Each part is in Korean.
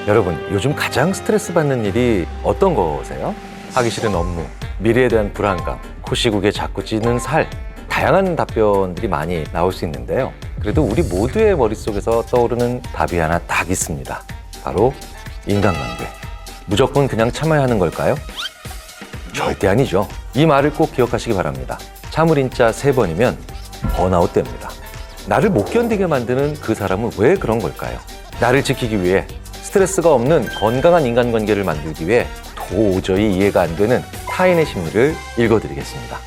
여러분, 요즘 가장 스트레스 받는 일이 어떤 거세요? 하기 싫은 업무, 미래에 대한 불안감, 코시국에 자꾸 찌는 살, 다양한 답변들이 많이 나올 수 있는데요. 그래도 우리 모두의 머릿속에서 떠오르는 답이 하나 딱 있습니다. 바로 인간관계. 무조건 그냥 참아야 하는 걸까요? 절대 아니죠. 이 말을 꼭 기억하시기 바랍니다. 참을인자 3번이면 번아웃 됩니다. 나를 못 견디게 만드는 그 사람은 왜 그런 걸까요? 나를 지키기 위해 스트레스가 없는 건강한 인간관계를 만들기 위해 도저히 이해가 안 되는 타인의 심리를 읽어드리겠습니다.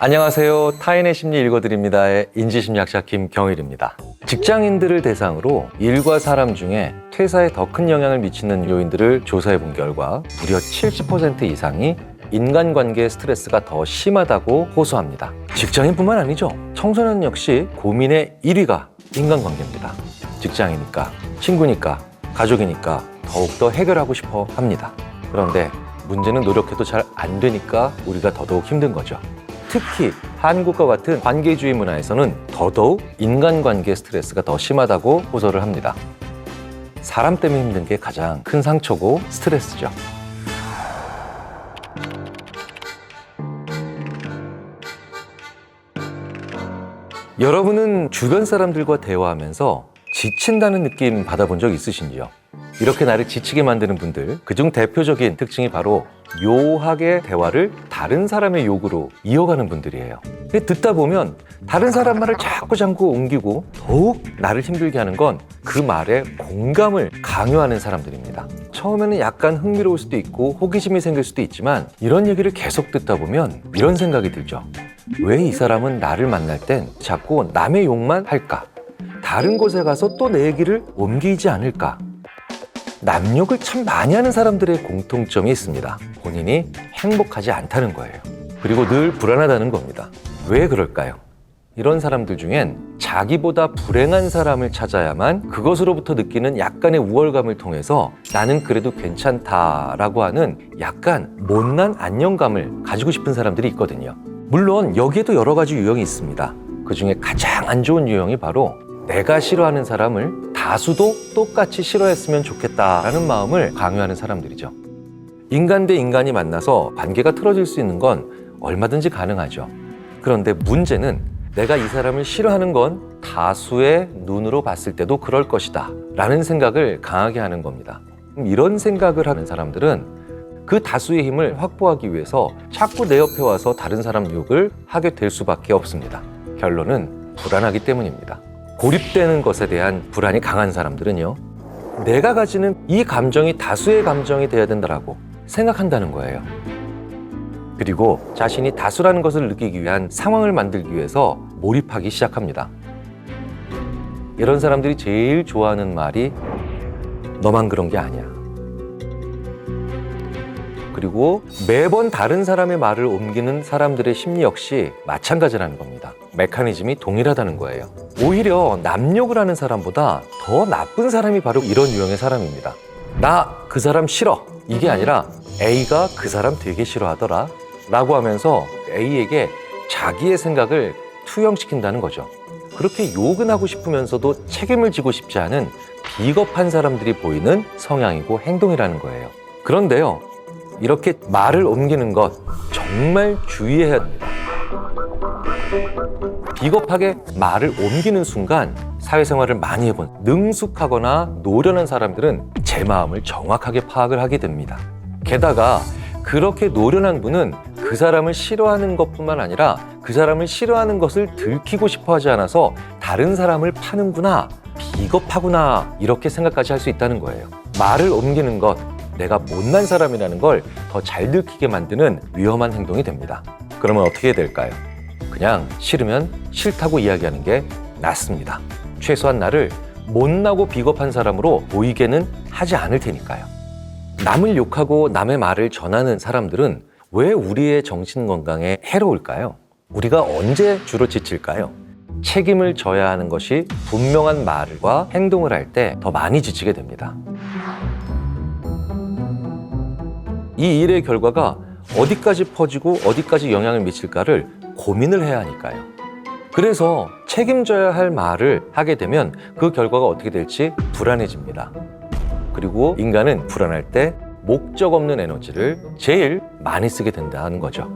안녕하세요. 타인의 심리 읽어드립니다의 인지심리학자 김경일입니다. 직장인들을 대상으로 일과 사람 중에 퇴사에 더 큰 영향을 미치는 요인들을 조사해 본 결과 무려 70% 이상이 인간관계 스트레스가 더 심하다고 호소합니다. 직장인뿐만 아니죠. 청소년 역시 고민의 1위가 인간관계입니다. 직장이니까, 친구니까, 가족이니까 더욱더 해결하고 싶어 합니다. 그런데 문제는 노력해도 잘 안 되니까 우리가 더더욱 힘든 거죠. 특히 한국과 같은 관계주의 문화에서는 더더욱 인간관계 스트레스가 더 심하다고 호소를 합니다. 사람 때문에 힘든 게 가장 큰 상처고 스트레스죠. 여러분은 주변 사람들과 대화하면서 지친다는 느낌 받아본 적 있으신지요? 이렇게 나를 지치게 만드는 분들, 그중 대표적인 특징이 바로 묘하게 대화를 다른 사람의 욕으로 이어가는 분들이에요. 듣다 보면 다른 사람 말을 자꾸 옮기고 더욱 나를 힘들게 하는 건 그 말에 공감을 강요하는 사람들입니다. 처음에는 약간 흥미로울 수도 있고 호기심이 생길 수도 있지만 이런 얘기를 계속 듣다 보면 이런 생각이 들죠. 왜 이 사람은 나를 만날 땐 자꾸 남의 욕만 할까? 다른 곳에 가서 또 내 얘기를 옮기지 않을까? 남욕을 참 많이 하는 사람들의 공통점이 있습니다. 본인이 행복하지 않다는 거예요. 그리고 늘 불안하다는 겁니다. 왜 그럴까요? 이런 사람들 중엔 자기보다 불행한 사람을 찾아야만 그것으로부터 느끼는 약간의 우월감을 통해서 나는 그래도 괜찮다라고 하는 약간 못난 안정감을 가지고 싶은 사람들이 있거든요. 물론 여기에도 여러 가지 유형이 있습니다. 그 중에 가장 안 좋은 유형이 바로 내가 싫어하는 사람을 다수도 똑같이 싫어했으면 좋겠다라는 마음을 강요하는 사람들이죠. 인간 대 인간이 만나서 관계가 틀어질 수 있는 건 얼마든지 가능하죠. 그런데 문제는 내가 이 사람을 싫어하는 건 다수의 눈으로 봤을 때도 그럴 것이다 라는 생각을 강하게 하는 겁니다. 이런 생각을 하는 사람들은 그 다수의 힘을 확보하기 위해서 자꾸 내 옆에 와서 다른 사람 욕을 하게 될 수밖에 없습니다. 결론은 불안하기 때문입니다. 고립되는 것에 대한 불안이 강한 사람들은요, 내가 가지는 이 감정이 다수의 감정이 돼야 된다고 생각한다는 거예요. 그리고 자신이 다수라는 것을 느끼기 위한 상황을 만들기 위해서 몰입하기 시작합니다. 이런 사람들이 제일 좋아하는 말이 너만 그런 게 아니야. 그리고 매번 다른 사람의 말을 옮기는 사람들의 심리 역시 마찬가지라는 겁니다. 메커니즘이 동일하다는 거예요. 오히려 남욕을 하는 사람보다 더 나쁜 사람이 바로 이런 유형의 사람입니다. 나 그 사람 싫어. 이게 아니라 A가 그 사람 되게 싫어하더라 라고 하면서 A에게 자기의 생각을 투영시킨다는 거죠. 그렇게 욕은 하고 싶으면서도 책임을 지고 싶지 않은 비겁한 사람들이 보이는 성향이고 행동이라는 거예요. 그런데요, 이렇게 말을 옮기는 것 정말 주의해야 합니다. 비겁하게 말을 옮기는 순간 사회생활을 많이 해본 능숙하거나 노련한 사람들은 제 마음을 정확하게 파악을 하게 됩니다. 게다가 그렇게 노련한 분은 그 사람을 싫어하는 것뿐만 아니라 그 사람을 싫어하는 것을 들키고 싶어 하지 않아서 다른 사람을 파는구나, 비겁하구나 이렇게 생각까지 할 수 있다는 거예요. 말을 옮기는 것, 내가 못난 사람이라는 걸 더 잘 들키게 만드는 위험한 행동이 됩니다. 그러면 어떻게 해야 될까요? 그냥 싫으면 싫다고 이야기하는 게 낫습니다. 최소한 나를 못나고 비겁한 사람으로 보이게는 하지 않을 테니까요. 남을 욕하고 남의 말을 전하는 사람들은 왜 우리의 정신건강에 해로울까요? 우리가 언제 주로 지칠까요? 책임을 져야 하는 것이 분명한 말과 행동을 할 때 더 많이 지치게 됩니다. 이 일의 결과가 어디까지 퍼지고 어디까지 영향을 미칠까를 고민을 해야 하니까요. 그래서 책임져야 할 말을 하게 되면 그 결과가 어떻게 될지 불안해집니다. 그리고 인간은 불안할 때 목적 없는 에너지를 제일 많이 쓰게 된다는 거죠.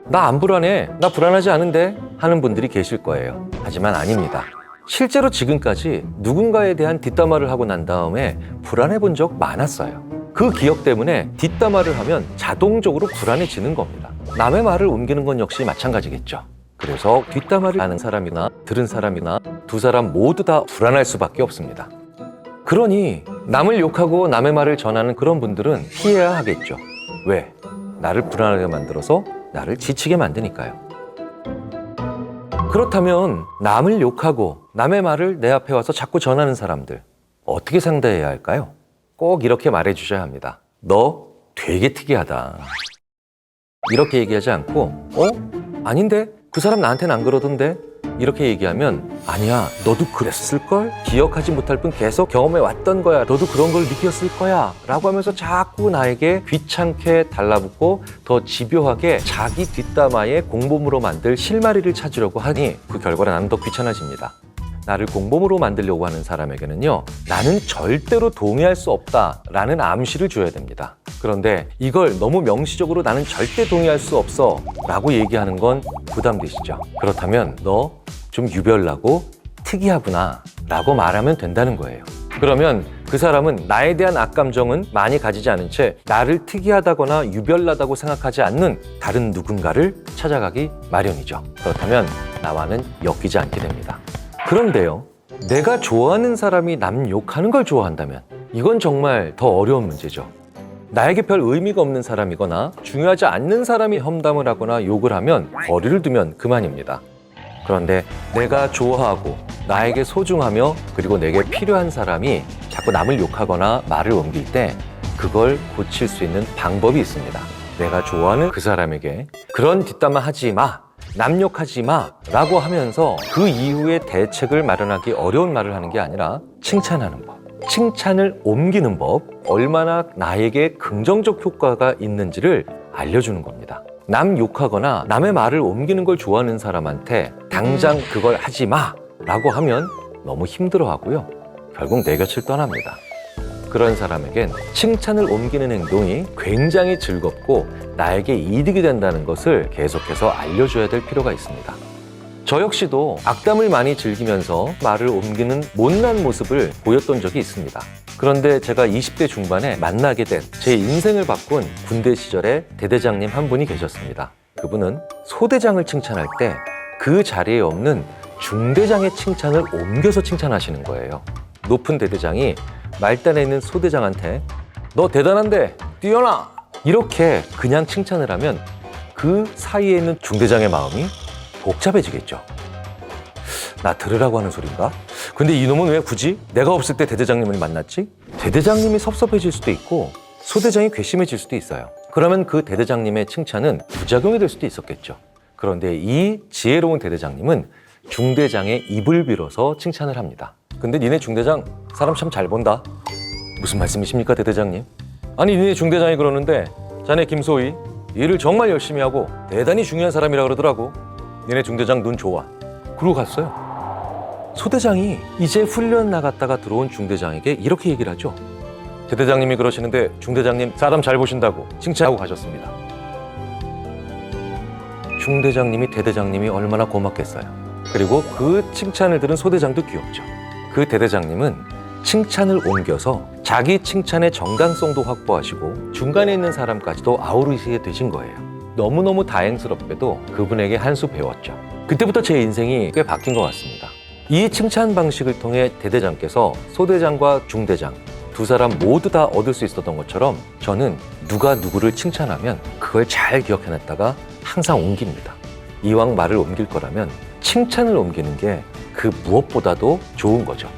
나 안 불안해, 나 불안하지 않은데 하는 분들이 계실 거예요. 하지만 아닙니다. 실제로 지금까지 누군가에 대한 뒷담화를 하고 난 다음에 불안해 본 적 많았어요. 그 기억 때문에 뒷담화를 하면 자동적으로 불안해지는 겁니다. 남의 말을 옮기는 건 역시 마찬가지겠죠. 그래서 뒷담화를 하는 사람이나 들은 사람이나 두 사람 모두 다 불안할 수밖에 없습니다. 그러니 남을 욕하고 남의 말을 전하는 그런 분들은 피해야 하겠죠. 왜? 나를 불안하게 만들어서 나를 지치게 만드니까요. 그렇다면 남을 욕하고 남의 말을 내 앞에 와서 자꾸 전하는 사람들 어떻게 상대해야 할까요? 꼭 이렇게 말해주셔야 합니다. 너 되게 특이하다. 이렇게 얘기하지 않고 아닌데? 그 사람 나한테는 안 그러던데? 이렇게 얘기하면 아니야, 너도 그랬을걸? 기억하지 못할 뿐 계속 경험해 왔던 거야. 너도 그런 걸 느꼈을 거야. 라고 하면서 자꾸 나에게 귀찮게 달라붙고 더 집요하게 자기 뒷담화에 공범으로 만들 실마리를 찾으려고 하니 그 결과는 나는 더 귀찮아집니다. 나를 공범으로 만들려고 하는 사람에게는요, 나는 절대로 동의할 수 없다라는 암시를 줘야 됩니다. 그런데 이걸 너무 명시적으로 나는 절대 동의할 수 없어 라고 얘기하는 건 부담되시죠? 그렇다면 너 좀 유별나고 특이하구나 라고 말하면 된다는 거예요. 그러면 그 사람은 나에 대한 악감정은 많이 가지지 않은 채 나를 특이하다거나 유별나다고 생각하지 않는 다른 누군가를 찾아가기 마련이죠. 그렇다면 나와는 엮이지 않게 됩니다. 그런데요, 내가 좋아하는 사람이 남 욕하는 걸 좋아한다면 이건 정말 더 어려운 문제죠. 나에게 별 의미가 없는 사람이거나 중요하지 않는 사람이 험담을 하거나 욕을 하면 거리를 두면 그만입니다. 그런데 내가 좋아하고 나에게 소중하며 그리고 내게 필요한 사람이 자꾸 남을 욕하거나 말을 옮길 때 그걸 고칠 수 있는 방법이 있습니다. 내가 좋아하는 그 사람에게 그런 뒷담화 하지 마, 남 욕하지 마 라고 하면서 그 이후에 대책을 마련하기 어려운 말을 하는 게 아니라 칭찬하는 법, 칭찬을 옮기는 법, 얼마나 나에게 긍정적 효과가 있는지를 알려주는 겁니다. 남 욕하거나 남의 말을 옮기는 걸 좋아하는 사람한테 당장 그걸 하지 마 라고 하면 너무 힘들어하고요, 결국 내 곁을 떠납니다. 그런 사람에겐 칭찬을 옮기는 행동이 굉장히 즐겁고 나에게 이득이 된다는 것을 계속해서 알려줘야 될 필요가 있습니다. 저 역시도 악담을 많이 즐기면서 말을 옮기는 못난 모습을 보였던 적이 있습니다. 그런데 제가 20대 중반에 만나게 된 제 인생을 바꾼 군대 시절의 대대장님 한 분이 계셨습니다. 그분은 소대장을 칭찬할 때 그 자리에 없는 중대장의 칭찬을 옮겨서 칭찬하시는 거예요. 높은 대대장이 말단에 있는 소대장한테 너 대단한데 뛰어나! 이렇게 그냥 칭찬을 하면 그 사이에 있는 중대장의 마음이 복잡해지겠죠. 나 들으라고 하는 소린가? 근데 이놈은 왜 굳이 내가 없을 때 대대장님을 만났지? 대대장님이 섭섭해질 수도 있고 소대장이 괘씸해질 수도 있어요. 그러면 그 대대장님의 칭찬은 부작용이 될 수도 있었겠죠. 그런데 이 지혜로운 대대장님은 중대장의 입을 빌어서 칭찬을 합니다. 근데 니네 중대장 사람 참 잘 본다. 무슨 말씀이십니까, 대대장님? 아니, 니네 중대장이 그러는데 자네 김소희 일을 정말 열심히 하고 대단히 중요한 사람이라 그러더라고. 니네 중대장 눈 좋아. 그러고 갔어요. 소대장이 이제 훈련 나갔다가 들어온 중대장에게 이렇게 얘기를 하죠. 대대장님이 그러시는데 중대장님 사람 잘 보신다고 칭찬하고 가셨습니다. 중대장님이 대대장님이 얼마나 고맙겠어요. 그리고 그 칭찬을 들은 소대장도 귀엽죠. 그 대대장님은 칭찬을 옮겨서 자기 칭찬의 정당성도 확보하시고 중간에 있는 사람까지도 아우르시게 되신 거예요. 너무너무 다행스럽게도 그분에게 한 수 배웠죠. 그때부터 제 인생이 꽤 바뀐 것 같습니다. 이 칭찬 방식을 통해 대대장께서 소대장과 중대장 두 사람 모두 다 얻을 수 있었던 것처럼 저는 누가 누구를 칭찬하면 그걸 잘 기억해놨다가 항상 옮깁니다. 이왕 말을 옮길 거라면 칭찬을 옮기는 게 그 무엇보다도 좋은 거죠.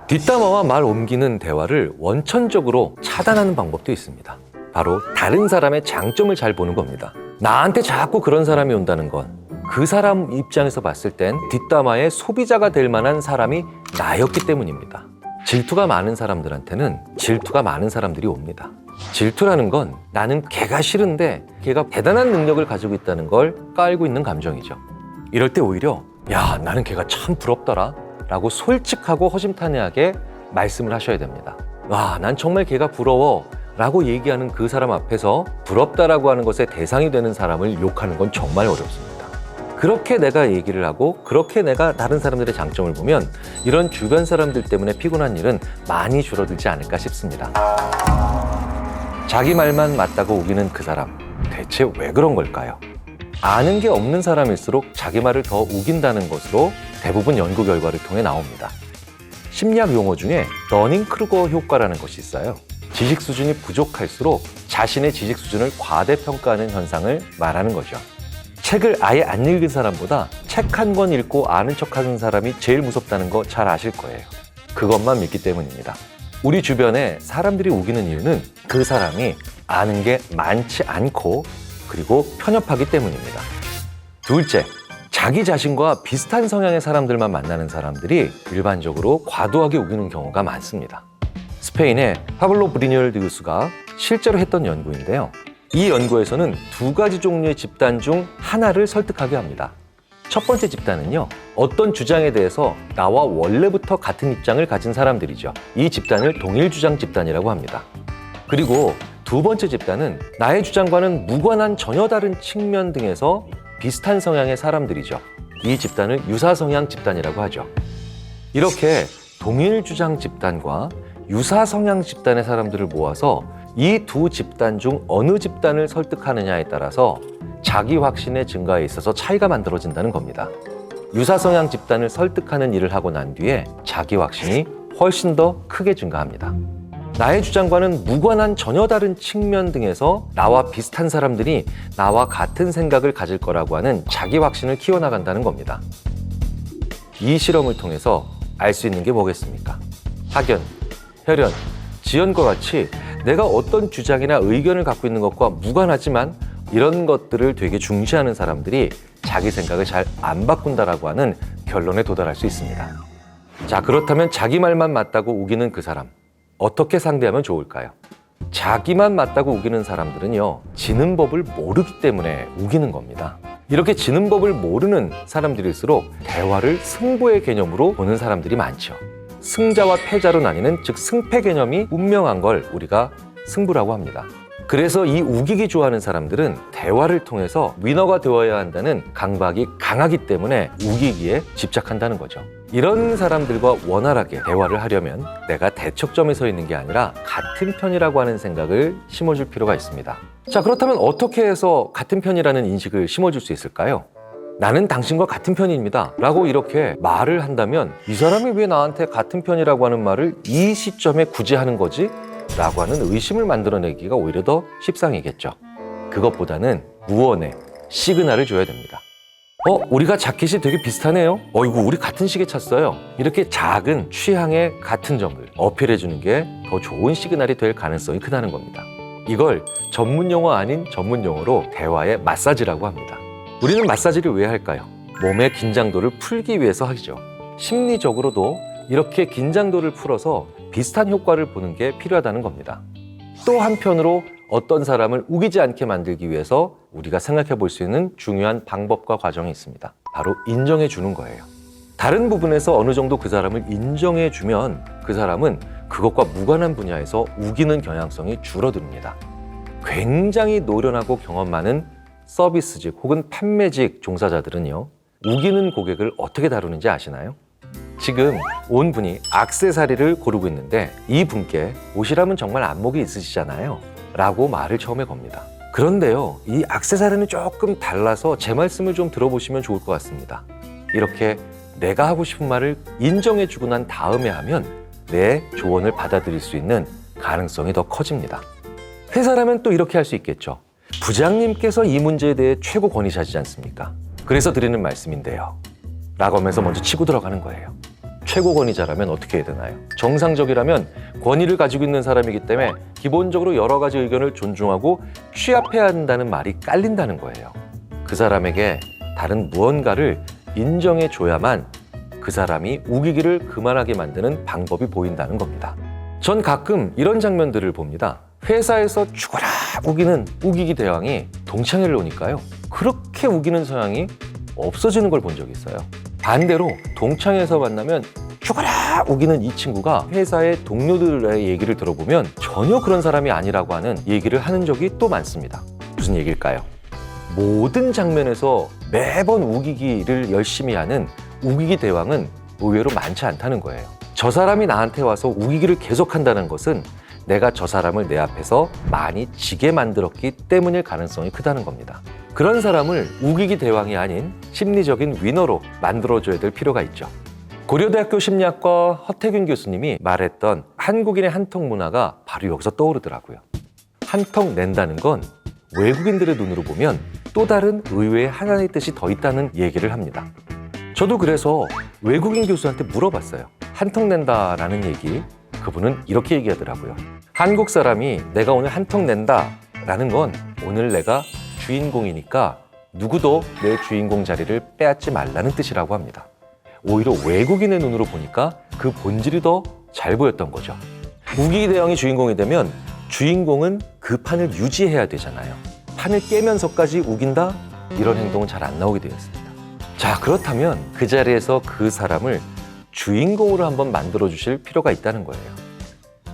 뒷담화와 말 옮기는 대화를 원천적으로 차단하는 방법도 있습니다. 바로 다른 사람의 장점을 잘 보는 겁니다. 나한테 자꾸 그런 사람이 온다는 건 그 사람 입장에서 봤을 땐 뒷담화의 소비자가 될 만한 사람이 나였기 때문입니다. 질투가 많은 사람들한테는 질투가 많은 사람들이 옵니다. 질투라는 건 나는 걔가 싫은데 걔가 대단한 능력을 가지고 있다는 걸 깔고 있는 감정이죠. 이럴 때 오히려 야, 나는 걔가 참 부럽더라 라고 솔직하고 허심탄회하게 말씀을 하셔야 됩니다. 와, 난 정말 걔가 부러워 라고 얘기하는 그 사람 앞에서 부럽다라고 하는 것의 대상이 되는 사람을 욕하는 건 정말 어렵습니다. 그렇게 내가 얘기를 하고 그렇게 내가 다른 사람들의 장점을 보면 이런 주변 사람들 때문에 피곤한 일은 많이 줄어들지 않을까 싶습니다. 자기 말만 맞다고 우기는 그 사람, 대체 왜 그런 걸까요? 아는 게 없는 사람일수록 자기 말을 더 우긴다는 것으로 대부분 연구 결과를 통해 나옵니다. 심리학 용어 중에 너닝크루거 효과라는 것이 있어요. 지식 수준이 부족할수록 자신의 지식 수준을 과대평가하는 현상을 말하는 거죠. 책을 아예 안 읽은 사람보다 책 한 권 읽고 아는 척하는 사람이 제일 무섭다는 거 잘 아실 거예요. 그것만 믿기 때문입니다. 우리 주변에 사람들이 우기는 이유는 그 사람이 아는 게 많지 않고 그리고 편협하기 때문입니다. 둘째, 자기 자신과 비슷한 성향의 사람들만 만나는 사람들이 일반적으로 과도하게 우기는 경우가 많습니다. 스페인의 파블로 브리뉴얼 디우스가 실제로 했던 연구인데요. 이 연구에서는 두 가지 종류의 집단 중 하나를 설득하게 합니다. 첫 번째 집단은요, 어떤 주장에 대해서 나와 원래부터 같은 입장을 가진 사람들이죠. 이 집단을 동일주장 집단이라고 합니다. 그리고 두 번째 집단은 나의 주장과는 무관한 전혀 다른 측면 등에서 비슷한 성향의 사람들이죠. 이 집단을 유사성향 집단이라고 하죠. 이렇게 동일주장 집단과 유사성향 집단의 사람들을 모아서 이 두 집단 중 어느 집단을 설득하느냐에 따라서 자기 확신의 증가에 있어서 차이가 만들어진다는 겁니다. 유사성향 집단을 설득하는 일을 하고 난 뒤에 자기 확신이 훨씬 더 크게 증가합니다. 나의 주장과는 무관한 전혀 다른 측면 등에서 나와 비슷한 사람들이 나와 같은 생각을 가질 거라고 하는 자기 확신을 키워나간다는 겁니다. 이 실험을 통해서 알 수 있는 게 뭐겠습니까? 학연, 혈연, 지연과 같이 내가 어떤 주장이나 의견을 갖고 있는 것과 무관하지만 이런 것들을 되게 중시하는 사람들이 자기 생각을 잘 안 바꾼다라고 하는 결론에 도달할 수 있습니다. 자, 그렇다면 자기 말만 맞다고 우기는 그 사람, 어떻게 상대하면 좋을까요? 자기만 맞다고 우기는 사람들은요, 지는 법을 모르기 때문에 우기는 겁니다. 이렇게 지는 법을 모르는 사람들일수록 대화를 승부의 개념으로 보는 사람들이 많죠. 승자와 패자로 나뉘는, 즉 승패 개념이 분명한 걸 우리가 승부라고 합니다. 그래서 이 우기기 좋아하는 사람들은 대화를 통해서 위너가 되어야 한다는 강박이 강하기 때문에 우기기에 집착한다는 거죠. 이런 사람들과 원활하게 대화를 하려면 내가 대척점에 서 있는 게 아니라 같은 편이라고 하는 생각을 심어줄 필요가 있습니다. 자, 그렇다면 어떻게 해서 같은 편이라는 인식을 심어줄 수 있을까요? 나는 당신과 같은 편입니다 라고 이렇게 말을 한다면 이 사람이 왜 나한테 같은 편이라고 하는 말을 이 시점에 굳이 하는 거지? 라고 하는 의심을 만들어내기가 오히려 더 십상이겠죠. 그것보다는 무언의 시그널을 줘야 됩니다. 우리가 자켓이 되게 비슷하네요. 이거 우리 같은 시계 찼어요. 이렇게 작은 취향의 같은 점을 어필해 주는 게 더 좋은 시그널이 될 가능성이 크다는 겁니다. 이걸 전문 용어 아닌 전문 용어로 대화의 마사지라고 합니다. 우리는 마사지를 왜 할까요? 몸의 긴장도를 풀기 위해서 하죠. 심리적으로도 이렇게 긴장도를 풀어서 비슷한 효과를 보는 게 필요하다는 겁니다. 또 한편으로 어떤 사람을 우기지 않게 만들기 위해서 우리가 생각해 볼 수 있는 중요한 방법과 과정이 있습니다. 바로 인정해 주는 거예요. 다른 부분에서 어느 정도 그 사람을 인정해 주면 그 사람은 그것과 무관한 분야에서 우기는 경향성이 줄어듭니다. 굉장히 노련하고 경험 많은 서비스직 혹은 판매직 종사자들은요, 우기는 고객을 어떻게 다루는지 아시나요? 지금 온 분이 액세서리를 고르고 있는데 이 분께 옷이라면 정말 안목이 있으시잖아요 라고 말을 처음에 겁니다. 그런데요, 이 액세서리는 조금 달라서 제 말씀을 좀 들어보시면 좋을 것 같습니다. 이렇게 내가 하고 싶은 말을 인정해주고 난 다음에 하면 내 조언을 받아들일 수 있는 가능성이 더 커집니다. 회사라면 또 이렇게 할 수 있겠죠. 부장님께서 이 문제에 대해 최고 권위자시지 않습니까? 그래서 드리는 말씀인데요 라고 하면서 먼저 치고 들어가는 거예요. 최고 권위자라면 어떻게 해야 되나요? 정상적이라면 권위를 가지고 있는 사람이기 때문에 기본적으로 여러 가지 의견을 존중하고 취합해야 한다는 말이 깔린다는 거예요. 그 사람에게 다른 무언가를 인정해 줘야만 그 사람이 우기기를 그만하게 만드는 방법이 보인다는 겁니다. 전 가끔 이런 장면들을 봅니다. 회사에서 죽어라 우기는 우기기 대왕이 동창회를 오니까요. 그렇게 우기는 성향이 없어지는 걸 본 적이 있어요. 반대로 동창회에서 만나면 죽어라 우기는 이 친구가 회사의 동료들의 얘기를 들어보면 전혀 그런 사람이 아니라고 하는 얘기를 하는 적이 또 많습니다. 무슨 얘기일까요? 모든 장면에서 매번 우기기를 열심히 하는 우기기 대왕은 의외로 많지 않다는 거예요. 저 사람이 나한테 와서 우기기를 계속한다는 것은 내가 저 사람을 내 앞에서 많이 지게 만들었기 때문일 가능성이 크다는 겁니다. 그런 사람을 우기기 대왕이 아닌 심리적인 위너로 만들어줘야 될 필요가 있죠. 고려대학교 심리학과 허태균 교수님이 말했던 한국인의 한턱 문화가 바로 여기서 떠오르더라고요. 한턱 낸다는 건 외국인들의 눈으로 보면 또 다른 의외의 하나의 뜻이 더 있다는 얘기를 합니다. 저도 그래서 외국인 교수한테 물어봤어요. 한턱 낸다라는 얘기, 그분은 이렇게 얘기하더라고요. 한국 사람이 내가 오늘 한턱 낸다라는 건 오늘 내가 주인공이니까 누구도 내 주인공 자리를 빼앗지 말라는 뜻이라고 합니다. 오히려 외국인의 눈으로 보니까 그 본질이 더 잘 보였던 거죠. 우기기 대왕이 주인공이 되면 주인공은 그 판을 유지해야 되잖아요. 판을 깨면서까지 우긴다? 이런 행동은 잘 안 나오게 되어 있습니다. 자, 그렇다면 그 자리에서 그 사람을 주인공으로 한번 만들어주실 필요가 있다는 거예요.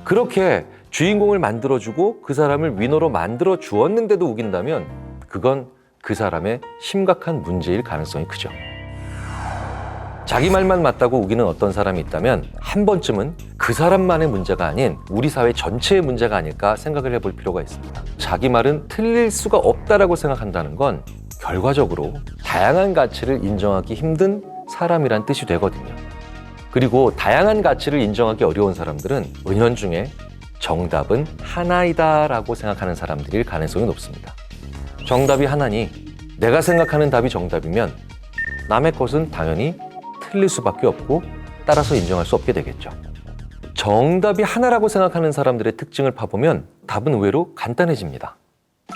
그렇게 주인공을 만들어주고 그 사람을 위너로 만들어 주었는데도 우긴다면 그건 그 사람의 심각한 문제일 가능성이 크죠. 자기 말만 맞다고 우기는 어떤 사람이 있다면 한 번쯤은 그 사람만의 문제가 아닌 우리 사회 전체의 문제가 아닐까 생각을 해볼 필요가 있습니다. 자기 말은 틀릴 수가 없다라고 생각한다는 건 결과적으로 다양한 가치를 인정하기 힘든 사람이란 뜻이 되거든요. 그리고 다양한 가치를 인정하기 어려운 사람들은 은연중에 정답은 하나이다라고 생각하는 사람들일 가능성이 높습니다. 정답이 하나니 내가 생각하는 답이 정답이면 남의 것은 당연히 틀릴 수밖에 없고 따라서 인정할 수 없게 되겠죠. 정답이 하나라고 생각하는 사람들의 특징을 파보면 답은 의외로 간단해집니다.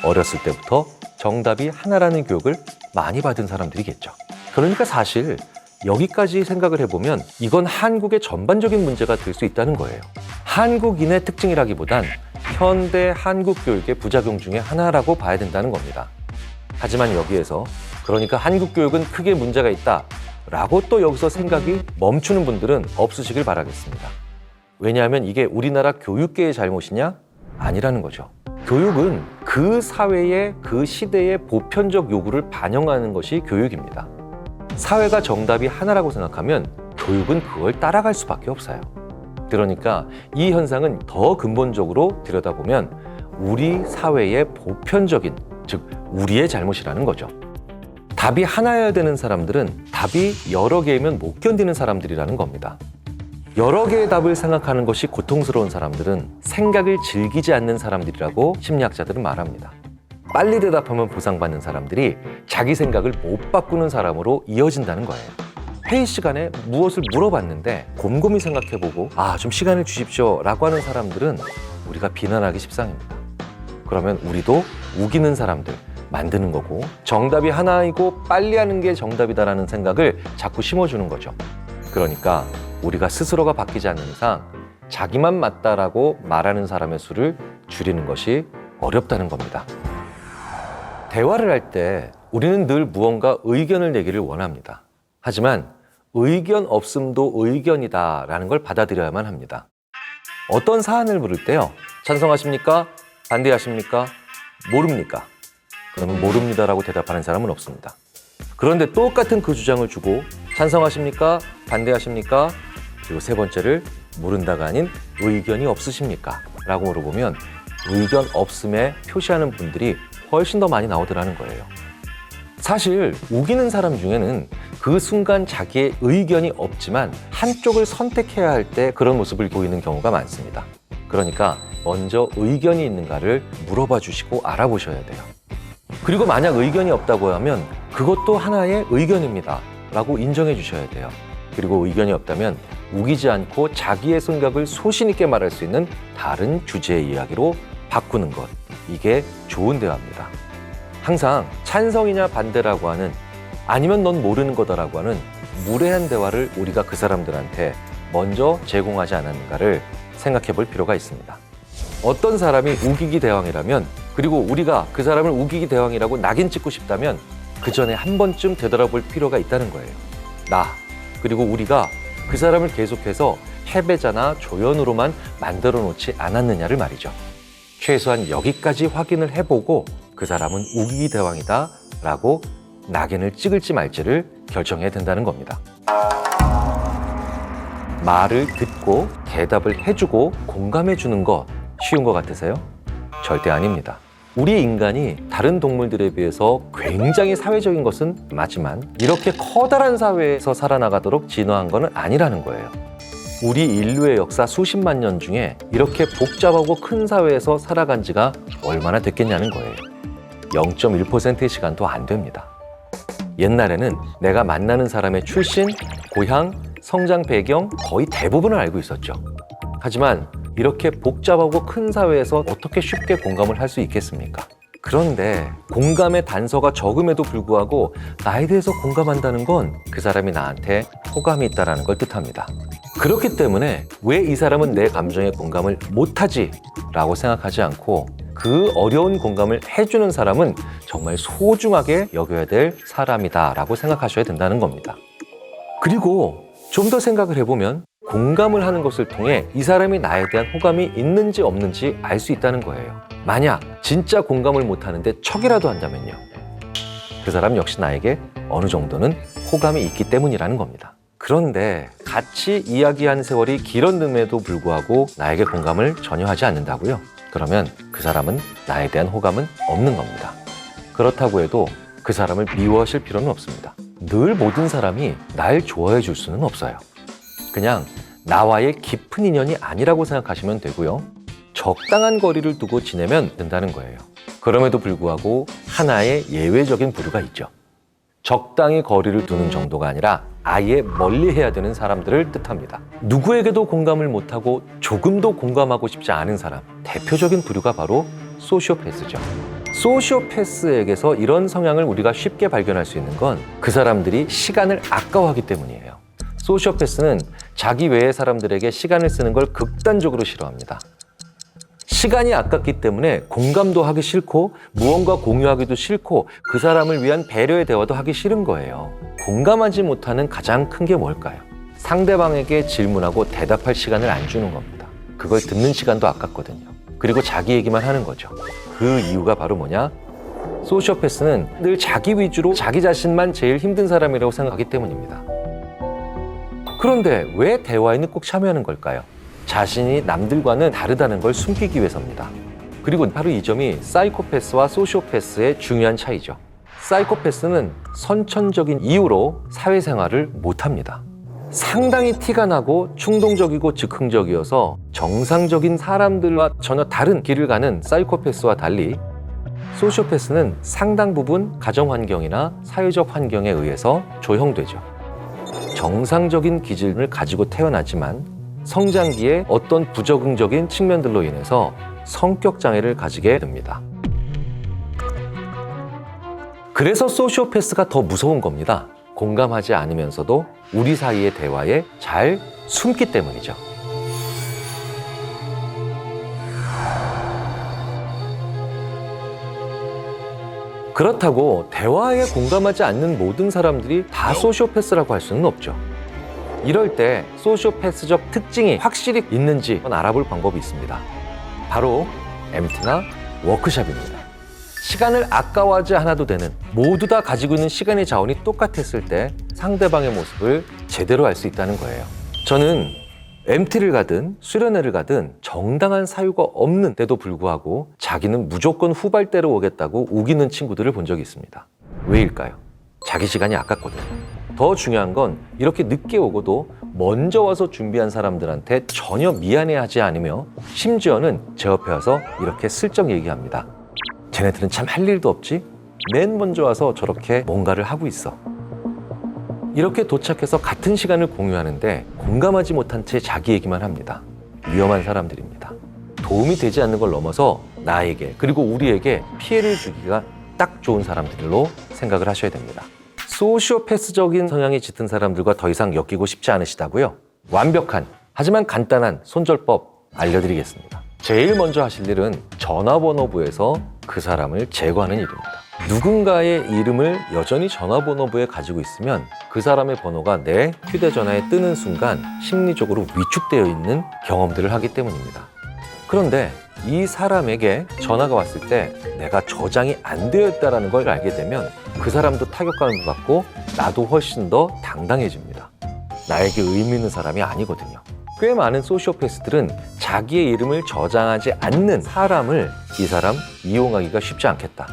어렸을 때부터 정답이 하나라는 교육을 많이 받은 사람들이겠죠. 그러니까 사실 여기까지 생각을 해보면 이건 한국의 전반적인 문제가 될 수 있다는 거예요. 한국인의 특징이라기보단 현대 한국 교육의 부작용 중에 하나라고 봐야 된다는 겁니다. 하지만 여기에서 그러니까 한국 교육은 크게 문제가 있다 라고 또 여기서 생각이 멈추는 분들은 없으시길 바라겠습니다. 왜냐하면 이게 우리나라 교육계의 잘못이냐? 아니라는 거죠. 교육은 그 사회의 그 시대의 보편적 요구를 반영하는 것이 교육입니다. 사회가 정답이 하나라고 생각하면 교육은 그걸 따라갈 수밖에 없어요. 그러니까 이 현상은 더 근본적으로 들여다보면 우리 사회의 보편적인, 즉 우리의 잘못이라는 거죠. 답이 하나여야 되는 사람들은 답이 여러 개이면 못 견디는 사람들이라는 겁니다. 여러 개의 답을 생각하는 것이 고통스러운 사람들은 생각을 즐기지 않는 사람들이라고 심리학자들은 말합니다. 빨리 대답하면 보상받는 사람들이 자기 생각을 못 바꾸는 사람으로 이어진다는 거예요. 회의 시간에 무엇을 물어봤는데 곰곰이 생각해보고 좀 시간을 주십시오 라고 하는 사람들은 우리가 비난하기 십상입니다. 그러면 우리도 우기는 사람들 만드는 거고 정답이 하나이고 빨리 하는 게 정답이다라는 생각을 자꾸 심어주는 거죠. 그러니까 우리가 스스로가 바뀌지 않는 이상 자기만 맞다라고 말하는 사람의 수를 줄이는 것이 어렵다는 겁니다. 대화를 할 때 우리는 늘 무언가 의견을 내기를 원합니다. 하지만 의견 없음도 의견이다라는 걸 받아들여야만 합니다. 어떤 사안을 물을 때요. 찬성하십니까? 반대하십니까? 모릅니까? 그러면 모릅니다라고 대답하는 사람은 없습니다. 그런데 똑같은 그 주장을 주고 찬성하십니까? 반대하십니까? 그리고 세 번째를 모른다가 아닌 의견이 없으십니까? 라고 물어보면 의견 없음에 표시하는 분들이 훨씬 더 많이 나오더라는 거예요. 사실 우기는 사람 중에는 그 순간 자기의 의견이 없지만 한쪽을 선택해야 할 때 그런 모습을 보이는 경우가 많습니다. 그러니까 먼저 의견이 있는가를 물어봐 주시고 알아보셔야 돼요. 그리고 만약 의견이 없다고 하면 그것도 하나의 의견입니다 라고 인정해 주셔야 돼요. 그리고 의견이 없다면 우기지 않고 자기의 생각을 소신 있게 말할 수 있는 다른 주제의 이야기로 바꾸는 것, 이게 좋은 대화입니다. 항상 찬성이냐 반대라고 하는, 아니면 넌 모르는 거다라고 하는 무례한 대화를 우리가 그 사람들한테 먼저 제공하지 않았는가를 생각해 볼 필요가 있습니다. 어떤 사람이 우기기 대왕이라면, 그리고 우리가 그 사람을 우기기 대왕이라고 낙인 찍고 싶다면 그 전에 한 번쯤 되돌아볼 필요가 있다는 거예요. 그리고 우리가 그 사람을 계속해서 패배자나 조연으로만 만들어 놓지 않았느냐를 말이죠. 최소한 여기까지 확인을 해보고 그 사람은 우기기 대왕이다 라고 낙인을 찍을지 말지를 결정해야 된다는 겁니다. 말을 듣고 대답을 해주고 공감해주는 것 쉬운 것 같으세요? 절대 아닙니다. 우리 인간이 다른 동물들에 비해서 굉장히 사회적인 것은 맞지만 이렇게 커다란 사회에서 살아나가도록 진화한 것은 아니라는 거예요. 우리 인류의 역사 수십만 년 중에 이렇게 복잡하고 큰 사회에서 살아간 지가 얼마나 됐겠냐는 거예요. 0.1%의 시간도 안 됩니다. 옛날에는 내가 만나는 사람의 출신, 고향, 성장 배경 거의 대부분을 알고 있었죠. 하지만 이렇게 복잡하고 큰 사회에서 어떻게 쉽게 공감을 할 수 있겠습니까? 그런데 공감의 단서가 적음에도 불구하고 나에 대해서 공감한다는 건 그 사람이 나한테 호감이 있다는 걸 뜻합니다. 그렇기 때문에 왜 이 사람은 내 감정에 공감을 못하지? 라고 생각하지 않고 그 어려운 공감을 해주는 사람은 정말 소중하게 여겨야 될 사람이다 라고 생각하셔야 된다는 겁니다. 그리고 좀 더 생각을 해보면 공감을 하는 것을 통해 이 사람이 나에 대한 호감이 있는지 없는지 알 수 있다는 거예요. 만약 진짜 공감을 못하는데 척이라도 한다면요. 그 사람 역시 나에게 어느 정도는 호감이 있기 때문이라는 겁니다. 그런데 같이 이야기한 세월이 길었음에도 불구하고 나에게 공감을 전혀 하지 않는다고요? 그러면 그 사람은 나에 대한 호감은 없는 겁니다. 그렇다고 해도 그 사람을 미워하실 필요는 없습니다. 늘 모든 사람이 날 좋아해 줄 수는 없어요. 그냥 나와의 깊은 인연이 아니라고 생각하시면 되고요. 적당한 거리를 두고 지내면 된다는 거예요. 그럼에도 불구하고 하나의 예외적인 부류가 있죠. 적당히 거리를 두는 정도가 아니라 아예 멀리해야 되는 사람들을 뜻합니다. 누구에게도 공감을 못하고 조금도 공감하고 싶지 않은 사람, 대표적인 부류가 바로 소시오패스죠. 소시오패스에게서 이런 성향을 우리가 쉽게 발견할 수 있는 건 그 사람들이 시간을 아까워하기 때문이에요. 소시오패스는 자기 외의 사람들에게 시간을 쓰는 걸 극단적으로 싫어합니다. 시간이 아깝기 때문에 공감도 하기 싫고 무언가 공유하기도 싫고 그 사람을 위한 배려의 대화도 하기 싫은 거예요. 공감하지 못하는 가장 큰 게 뭘까요? 상대방에게 질문하고 대답할 시간을 안 주는 겁니다. 그걸 듣는 시간도 아깝거든요. 그리고 자기 얘기만 하는 거죠. 그 이유가 바로 뭐냐? 소시오패스는 늘 자기 위주로 자기 자신만 제일 힘든 사람이라고 생각하기 때문입니다. 그런데 왜 대화에는 꼭 참여하는 걸까요? 자신이 남들과는 다르다는 걸 숨기기 위해서입니다. 그리고 바로 이 점이 사이코패스와 소시오패스의 중요한 차이죠. 사이코패스는 선천적인 이유로 사회생활을 못합니다. 상당히 티가 나고 충동적이고 즉흥적이어서 정상적인 사람들과 전혀 다른 길을 가는 사이코패스와 달리 소시오패스는 상당 부분 가정환경이나 사회적 환경에 의해서 조형되죠. 정상적인 기질을 가지고 태어나지만 성장기에 어떤 부적응적인 측면들로 인해서 성격 장애를 가지게 됩니다. 그래서 소시오패스가 더 무서운 겁니다. 공감하지 않으면서도 우리 사이의 대화에 잘 숨기 때문이죠. 그렇다고 대화에 공감하지 않는 모든 사람들이 다 소시오패스라고 할 수는 없죠. 이럴 때 소시오패스적 특징이 확실히 있는지 알아볼 방법이 있습니다. 바로 MT나 워크샵입니다. 시간을 아까워하지 않아도 되는, 모두 다 가지고 있는 시간의 자원이 똑같았을 때 상대방의 모습을 제대로 알 수 있다는 거예요. 저는 MT를 가든 수련회를 가든 정당한 사유가 없는데도 불구하고 자기는 무조건 후발대로 오겠다고 우기는 친구들을 본 적이 있습니다. 왜일까요? 자기 시간이 아깝거든요. 더 중요한 건 이렇게 늦게 오고도 먼저 와서 준비한 사람들한테 전혀 미안해하지 않으며 심지어는 제 옆에 와서 이렇게 슬쩍 얘기합니다. 쟤네들은 참 할 일도 없지? 맨 먼저 와서 저렇게 뭔가를 하고 있어. 이렇게 도착해서 같은 시간을 공유하는데 공감하지 못한 채 자기 얘기만 합니다. 위험한 사람들입니다. 도움이 되지 않는 걸 넘어서 나에게 그리고 우리에게 피해를 주기가 딱 좋은 사람들로 생각을 하셔야 됩니다. 소시오패스적인 성향이 짙은 사람들과 더 이상 엮이고 싶지 않으시다고요? 완벽한, 하지만 간단한 손절법 알려드리겠습니다. 제일 먼저 하실 일은 전화번호부에서 그 사람을 제거하는 일입니다. 누군가의 이름을 여전히 전화번호부에 가지고 있으면 그 사람의 번호가 내 휴대전화에 뜨는 순간 심리적으로 위축되어 있는 경험들을 하기 때문입니다. 그런데 이 사람에게 전화가 왔을 때 내가 저장이 안 되어 있다는 걸 알게 되면 그 사람도 타격감을 받고 나도 훨씬 더 당당해집니다. 나에게 의미 있는 사람이 아니거든요. 꽤 많은 소시오패스들은 자기의 이름을 저장하지 않는 사람을 이 사람 이용하기가 쉽지 않겠다,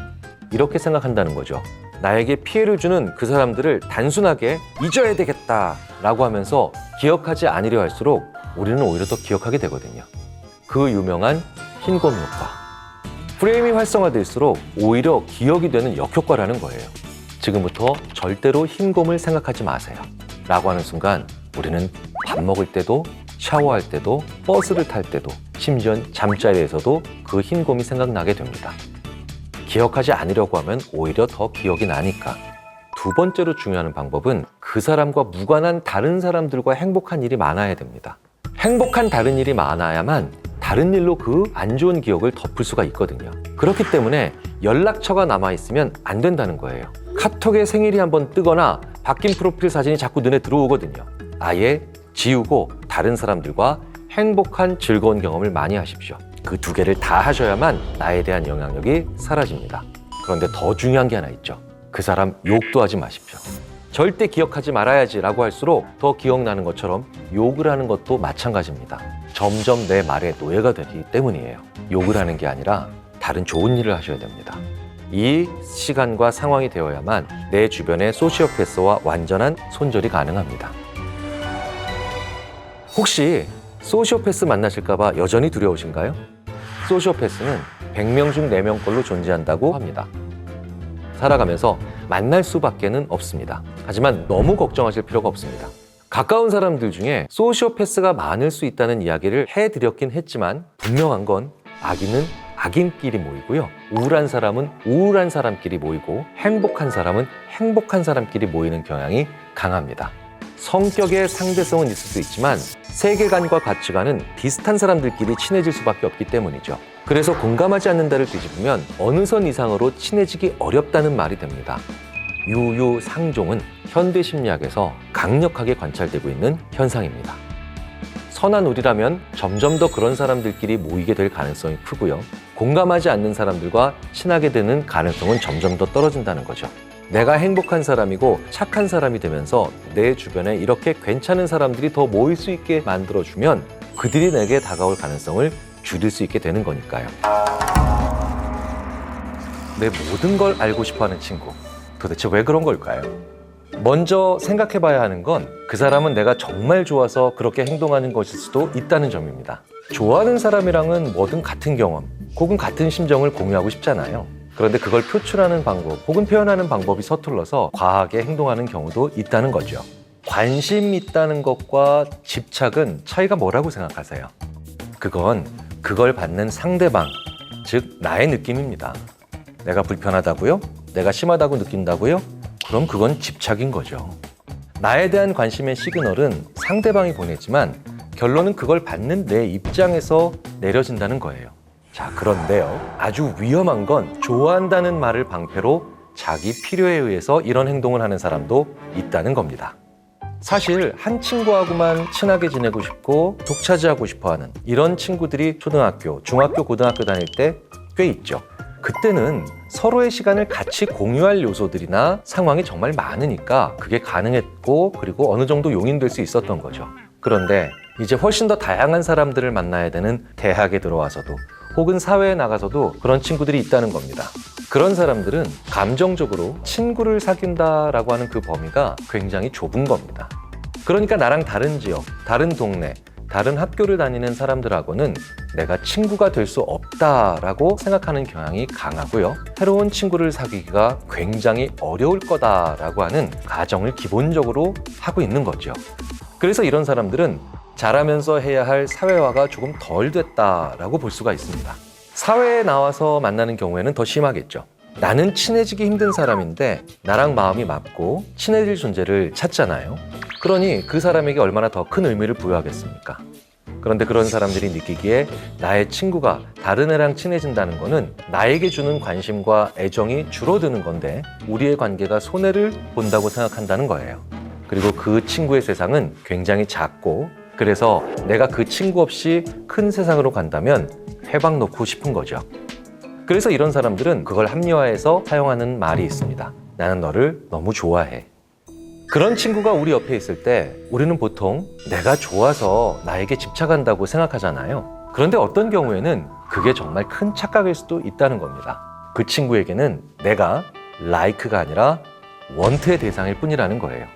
이렇게 생각한다는 거죠. 나에게 피해를 주는 그 사람들을 단순하게 잊어야 되겠다라고 하면서 기억하지 않으려 할수록 우리는 오히려 더 기억하게 되거든요. 그 유명한 흰곰 효과. 프레임이 활성화될수록 오히려 기억이 되는 역효과라는 거예요. 지금부터 절대로 흰곰을 생각하지 마세요 라고 하는 순간 우리는 밥 먹을 때도, 샤워할 때도, 버스를 탈 때도, 심지어 잠자리에서도 그 흰곰이 생각나게 됩니다. 기억하지 않으려고 하면 오히려 더 기억이 나니까. 두 번째로 중요한 방법은 그 사람과 무관한 다른 사람들과 행복한 일이 많아야 됩니다. 행복한 다른 일이 많아야만 다른 일로 그 안 좋은 기억을 덮을 수가 있거든요. 그렇기 때문에 연락처가 남아있으면 안 된다는 거예요. 카톡에 생일이 한번 뜨거나 바뀐 프로필 사진이 자꾸 눈에 들어오거든요. 아예 지우고 다른 사람들과 행복한 즐거운 경험을 많이 하십시오. 그 두 개를 다 하셔야만 나에 대한 영향력이 사라집니다. 그런데 더 중요한 게 하나 있죠. 그 사람 욕도 하지 마십시오. 절대 기억하지 말아야지 라고 할수록 더 기억나는 것처럼 욕을 하는 것도 마찬가지입니다. 점점 내 말의 노예가 되기 때문이에요. 욕을 하는 게 아니라 다른 좋은 일을 하셔야 됩니다. 이 시간과 상황이 되어야만 내 주변의 소시오패스와 완전한 손절이 가능합니다. 혹시 소시오패스 만나실까봐 여전히 두려우신가요? 소시오패스는 100명 중 4명 꼴로 존재한다고 합니다. 살아가면서 만날 수밖에는 없습니다. 하지만 너무 걱정하실 필요가 없습니다. 가까운 사람들 중에 소시오패스가 많을 수 있다는 이야기를 해드렸긴 했지만 분명한 건 악인은 악인끼리 모이고요. 우울한 사람은 우울한 사람끼리 모이고 행복한 사람은 행복한 사람끼리 모이는 경향이 강합니다. 성격의 상대성은 있을 수 있지만 세계관과 가치관은 비슷한 사람들끼리 친해질 수밖에 없기 때문이죠. 그래서 공감하지 않는다를 뒤집으면 어느 선 이상으로 친해지기 어렵다는 말이 됩니다. 유유상종은 현대 심리학에서 강력하게 관찰되고 있는 현상입니다. 선한 우리라면 점점 더 그런 사람들끼리 모이게 될 가능성이 크고요. 공감하지 않는 사람들과 친하게 되는 가능성은 점점 더 떨어진다는 거죠. 내가 행복한 사람이고 착한 사람이 되면서 내 주변에 이렇게 괜찮은 사람들이 더 모일 수 있게 만들어주면 그들이 내게 다가올 가능성을 줄일 수 있게 되는 거니까요. 내 모든 걸 알고 싶어하는 친구, 도대체 왜 그런 걸까요? 먼저 생각해봐야 하는 건 그 사람은 내가 정말 좋아서 그렇게 행동하는 것일 수도 있다는 점입니다. 좋아하는 사람이랑은 뭐든 같은 경험 혹은 같은 심정을 공유하고 싶잖아요. 그런데 그걸 표출하는 방법 혹은 표현하는 방법이 서툴러서 과하게 행동하는 경우도 있다는 거죠. 관심 있다는 것과 집착은 차이가 뭐라고 생각하세요? 그건 그걸 받는 상대방, 즉 나의 느낌입니다. 내가 불편하다고요? 내가 심하다고 느낀다고요? 그럼 그건 집착인 거죠. 나에 대한 관심의 시그널은 상대방이 보내지만 결론은 그걸 받는 내 입장에서 내려진다는 거예요. 자, 그런데요. 아주 위험한 건 좋아한다는 말을 방패로 자기 필요에 의해서 이런 행동을 하는 사람도 있다는 겁니다. 사실 한 친구하고만 친하게 지내고 싶고 독차지하고 싶어하는 이런 친구들이 초등학교, 중학교, 고등학교 다닐 때 꽤 있죠. 그때는 서로의 시간을 같이 공유할 요소들이나 상황이 정말 많으니까 그게 가능했고 그리고 어느 정도 용인될 수 있었던 거죠. 그런데 이제 훨씬 더 다양한 사람들을 만나야 되는 대학에 들어와서도 혹은 사회에 나가서도 그런 친구들이 있다는 겁니다. 그런 사람들은 감정적으로 친구를 사귄다라고 하는 그 범위가 굉장히 좁은 겁니다. 그러니까 나랑 다른 지역, 다른 동네, 다른 학교를 다니는 사람들하고는 내가 친구가 될 수 없다라고 생각하는 경향이 강하고요. 새로운 친구를 사귀기가 굉장히 어려울 거다라고 하는 가정을 기본적으로 하고 있는 거죠. 그래서 이런 사람들은 자라면서 해야 할 사회화가 조금 덜 됐다라고 볼 수가 있습니다. 사회에 나와서 만나는 경우에는 더 심하겠죠. 나는 친해지기 힘든 사람인데 나랑 마음이 맞고 친해질 존재를 찾잖아요. 그러니 그 사람에게 얼마나 더 큰 의미를 부여하겠습니까? 그런데 그런 사람들이 느끼기에 나의 친구가 다른 애랑 친해진다는 거는 나에게 주는 관심과 애정이 줄어드는 건데 우리의 관계가 손해를 본다고 생각한다는 거예요. 그리고 그 친구의 세상은 굉장히 작고 그래서 내가 그 친구 없이 큰 세상으로 간다면 회방 놓고 싶은 거죠. 그래서 이런 사람들은 그걸 합리화해서 사용하는 말이 있습니다. 나는 너를 너무 좋아해. 그런 친구가 우리 옆에 있을 때 우리는 보통 내가 좋아서 나에게 집착한다고 생각하잖아요. 그런데 어떤 경우에는 그게 정말 큰 착각일 수도 있다는 겁니다. 그 친구에게는 내가 like가 아니라 want의 대상일 뿐이라는 거예요.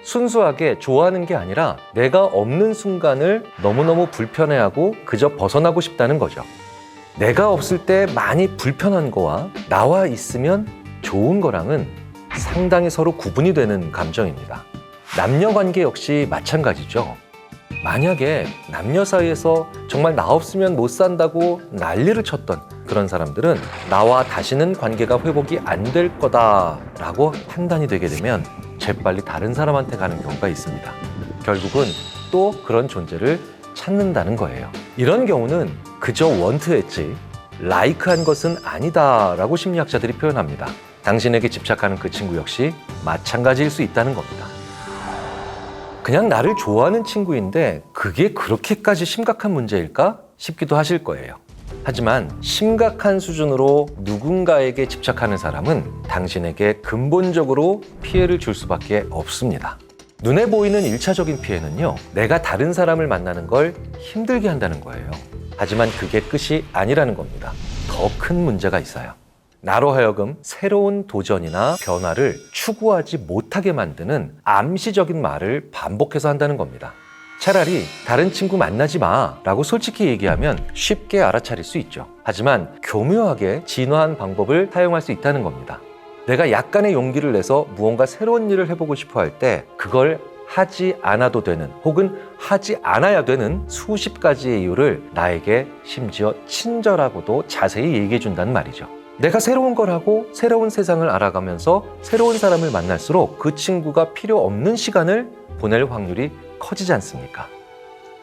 순수하게 좋아하는 게 아니라 내가 없는 순간을 너무너무 불편해하고 그저 벗어나고 싶다는 거죠. 내가 없을 때 많이 불편한 거와 나와 있으면 좋은 거랑은 상당히 서로 구분이 되는 감정입니다. 남녀 관계 역시 마찬가지죠. 만약에 남녀 사이에서 정말 나 없으면 못 산다고 난리를 쳤던 그런 사람들은 나와 다시는 관계가 회복이 안 될 거다라고 판단이 되게 되면 재빨리 다른 사람한테 가는 경우가 있습니다. 결국은 또 그런 존재를 찾는다는 거예요. 이런 경우는 그저 원트했지 라이크한 것은 아니다라고 심리학자들이 표현합니다. 당신에게 집착하는 그 친구 역시 마찬가지일 수 있다는 겁니다. 그냥 나를 좋아하는 친구인데 그게 그렇게까지 심각한 문제일까 싶기도 하실 거예요. 하지만 심각한 수준으로 누군가에게 집착하는 사람은 당신에게 근본적으로 피해를 줄 수밖에 없습니다. 눈에 보이는 1차적인 피해는요, 내가 다른 사람을 만나는 걸 힘들게 한다는 거예요. 하지만 그게 끝이 아니라는 겁니다. 더 큰 문제가 있어요. 나로 하여금 새로운 도전이나 변화를 추구하지 못하게 만드는 암시적인 말을 반복해서 한다는 겁니다. 차라리 다른 친구 만나지 마 라고 솔직히 얘기하면 쉽게 알아차릴 수 있죠. 하지만 교묘하게 진화한 방법을 사용할 수 있다는 겁니다. 내가 약간의 용기를 내서 무언가 새로운 일을 해보고 싶어 할 때 그걸 하지 않아도 되는 혹은 하지 않아야 되는 수십 가지의 이유를 나에게 심지어 친절하고도 자세히 얘기해 준다는 말이죠. 내가 새로운 걸 하고 새로운 세상을 알아가면서 새로운 사람을 만날수록 그 친구가 필요 없는 시간을 보낼 확률이 커지지 않습니까?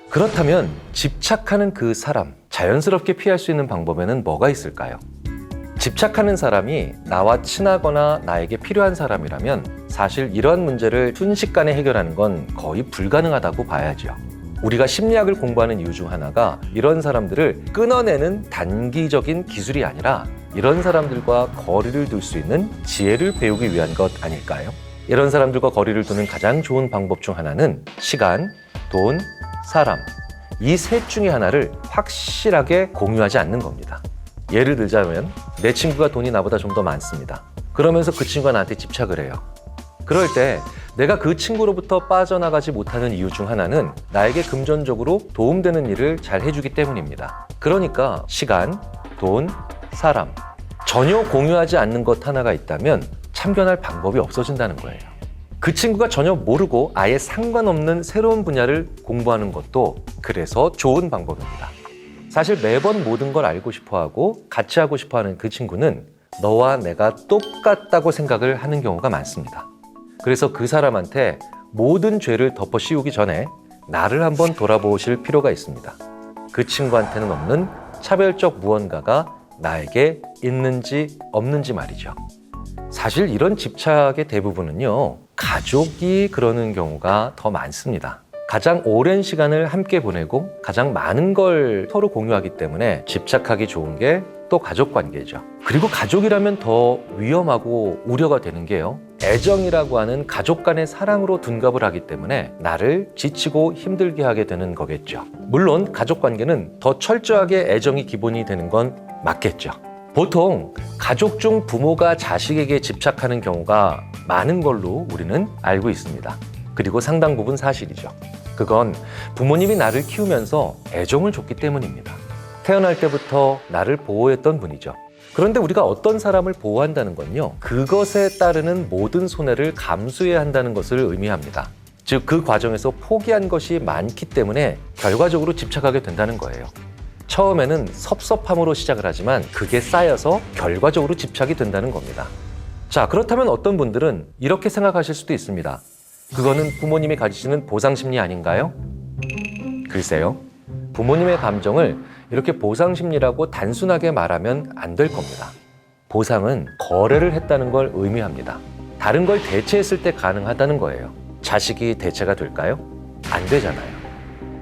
그렇다면 집착하는 그 사람, 자연스럽게 피할 수 있는 방법에는 뭐가 있을까요? 집착하는 사람이 나와 친하거나 나에게 필요한 사람이라면 사실 이러한 문제를 순식간에 해결하는 건 거의 불가능하다고 봐야죠. 우리가 심리학을 공부하는 이유 중 하나가 이런 사람들을 끊어내는 단기적인 기술이 아니라 이런 사람들과 거리를 둘 수 있는 지혜를 배우기 위한 것 아닐까요? 이런 사람들과 거리를 두는 가장 좋은 방법 중 하나는 시간, 돈, 사람, 이 셋 중에 하나를 확실하게 공유하지 않는 겁니다. 예를 들자면 내 친구가 돈이 나보다 좀 더 많습니다. 그러면서 그 친구가 나한테 집착을 해요. 그럴 때 내가 그 친구로부터 빠져나가지 못하는 이유 중 하나는 나에게 금전적으로 도움되는 일을 잘 해주기 때문입니다. 그러니까 시간, 돈, 사람 전혀 공유하지 않는 것 하나가 있다면 참견할 방법이 없어진다는 거예요. 그 친구가 전혀 모르고 아예 상관없는 새로운 분야를 공부하는 것도 그래서 좋은 방법입니다. 사실 매번 모든 걸 알고 싶어하고 같이 하고 싶어하는 그 친구는 너와 내가 똑같다고 생각을 하는 경우가 많습니다. 그래서 그 사람한테 모든 죄를 덮어 씌우기 전에 나를 한번 돌아보실 필요가 있습니다. 그 친구한테는 없는 차별적 무언가가 나에게 있는지 없는지 말이죠. 사실 이런 집착의 대부분은요, 가족이 그러는 경우가 더 많습니다. 가장 오랜 시간을 함께 보내고 가장 많은 걸 서로 공유하기 때문에 집착하기 좋은 게 또 가족 관계죠. 그리고 가족이라면 더 위험하고 우려가 되는 게요, 애정이라고 하는 가족 간의 사랑으로 둔갑을 하기 때문에 나를 지치고 힘들게 하게 되는 거겠죠. 물론 가족 관계는 더 철저하게 애정이 기본이 되는 건 맞겠죠. 보통 가족 중 부모가 자식에게 집착하는 경우가 많은 걸로 우리는 알고 있습니다. 그리고 상당 부분 사실이죠. 그건 부모님이 나를 키우면서 애정을 줬기 때문입니다. 태어날 때부터 나를 보호했던 분이죠. 그런데 우리가 어떤 사람을 보호한다는 건요, 그것에 따르는 모든 손해를 감수해야 한다는 것을 의미합니다. 즉, 그 과정에서 포기한 것이 많기 때문에 결과적으로 집착하게 된다는 거예요. 처음에는 섭섭함으로 시작을 하지만 그게 쌓여서 결과적으로 집착이 된다는 겁니다. 자, 그렇다면 어떤 분들은 이렇게 생각하실 수도 있습니다. 그거는 부모님이 가지시는 보상심리 아닌가요? 글쎄요. 부모님의 감정을 이렇게 보상 심리라고 단순하게 말하면 안 될 겁니다. 보상은 거래를 했다는 걸 의미합니다. 다른 걸 대체했을 때 가능하다는 거예요. 자식이 대체가 될까요? 안 되잖아요.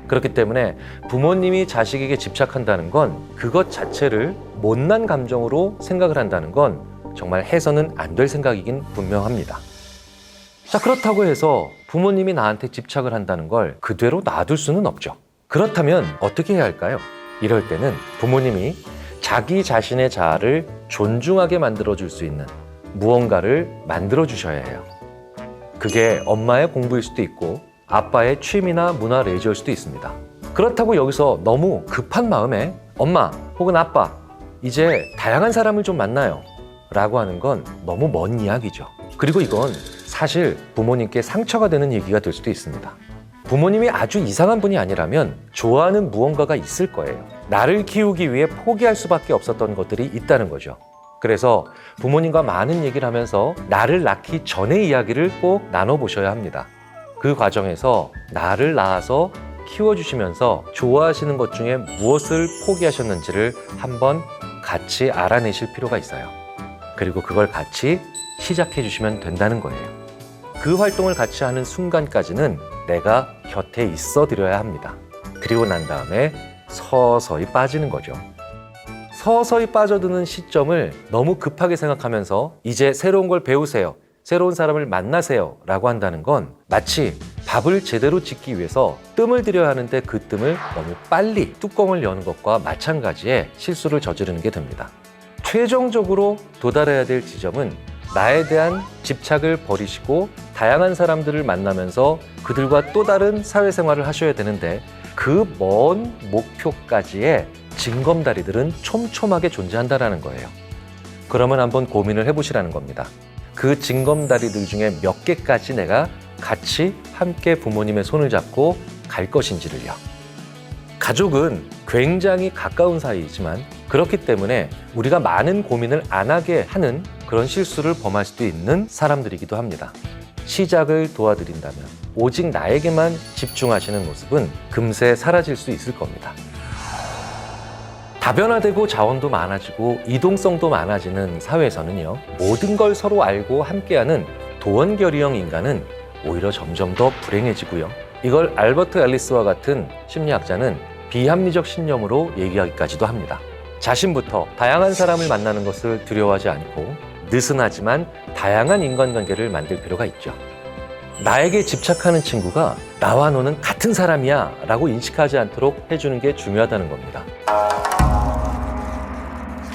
그렇기 때문에 부모님이 자식에게 집착한다는 건 그것 자체를 못난 감정으로 생각을 한다는 건 정말 해서는 안 될 생각이긴 분명합니다. 자, 그렇다고 해서 부모님이 나한테 집착을 한다는 걸 그대로 놔둘 수는 없죠. 그렇다면 어떻게 해야 할까요? 이럴 때는 부모님이 자기 자신의 자아를 존중하게 만들어줄 수 있는 무언가를 만들어주셔야 해요. 그게 엄마의 공부일 수도 있고 아빠의 취미나 문화 레저일 수도 있습니다. 그렇다고 여기서 너무 급한 마음에 엄마 혹은 아빠 이제 다양한 사람을 좀 만나요 라고 하는 건 너무 먼 이야기죠. 그리고 이건 사실 부모님께 상처가 되는 얘기가 될 수도 있습니다. 부모님이 아주 이상한 분이 아니라면 좋아하는 무언가가 있을 거예요. 나를 키우기 위해 포기할 수밖에 없었던 것들이 있다는 거죠. 그래서 부모님과 많은 얘기를 하면서 나를 낳기 전의 이야기를 꼭 나눠보셔야 합니다. 그 과정에서 나를 낳아서 키워주시면서 좋아하시는 것 중에 무엇을 포기하셨는지를 한번 같이 알아내실 필요가 있어요. 그리고 그걸 같이 시작해 주시면 된다는 거예요. 그 활동을 같이 하는 순간까지는 내가 곁에 있어 드려야 합니다. 그리고 난 다음에 서서히 빠지는 거죠. 서서히 빠져드는 시점을 너무 급하게 생각하면서 이제 새로운 걸 배우세요, 새로운 사람을 만나세요 라고 한다는 건 마치 밥을 제대로 짓기 위해서 뜸을 들여야 하는데 그 뜸을 너무 빨리 뚜껑을 여는 것과 마찬가지의 실수를 저지르는 게 됩니다. 최종적으로 도달해야 될 지점은 나에 대한 집착을 버리시고 다양한 사람들을 만나면서 그들과 또 다른 사회생활을 하셔야 되는데 그 먼 목표까지의 징검다리들은 촘촘하게 존재한다는 거예요. 그러면 한번 고민을 해보시라는 겁니다. 그 징검다리들 중에 몇 개까지 내가 같이 함께 부모님의 손을 잡고 갈 것인지를요. 가족은 굉장히 가까운 사이이지만 그렇기 때문에 우리가 많은 고민을 안 하게 하는 그런 실수를 범할 수도 있는 사람들이기도 합니다. 시작을 도와드린다면 오직 나에게만 집중하시는 모습은 금세 사라질 수 있을 겁니다. 다변화되고 자원도 많아지고 이동성도 많아지는 사회에서는요, 모든 걸 서로 알고 함께하는 도원결의형 인간은 오히려 점점 더 불행해지고요. 이걸 알버트 앨리스와 같은 심리학자는 비합리적 신념으로 얘기하기까지도 합니다. 자신부터 다양한 사람을 만나는 것을 두려워하지 않고 느슨하지만 다양한 인간관계를 만들 필요가 있죠. 나에게 집착하는 친구가 나와 너는 같은 사람이야 라고 인식하지 않도록 해주는 게 중요하다는 겁니다.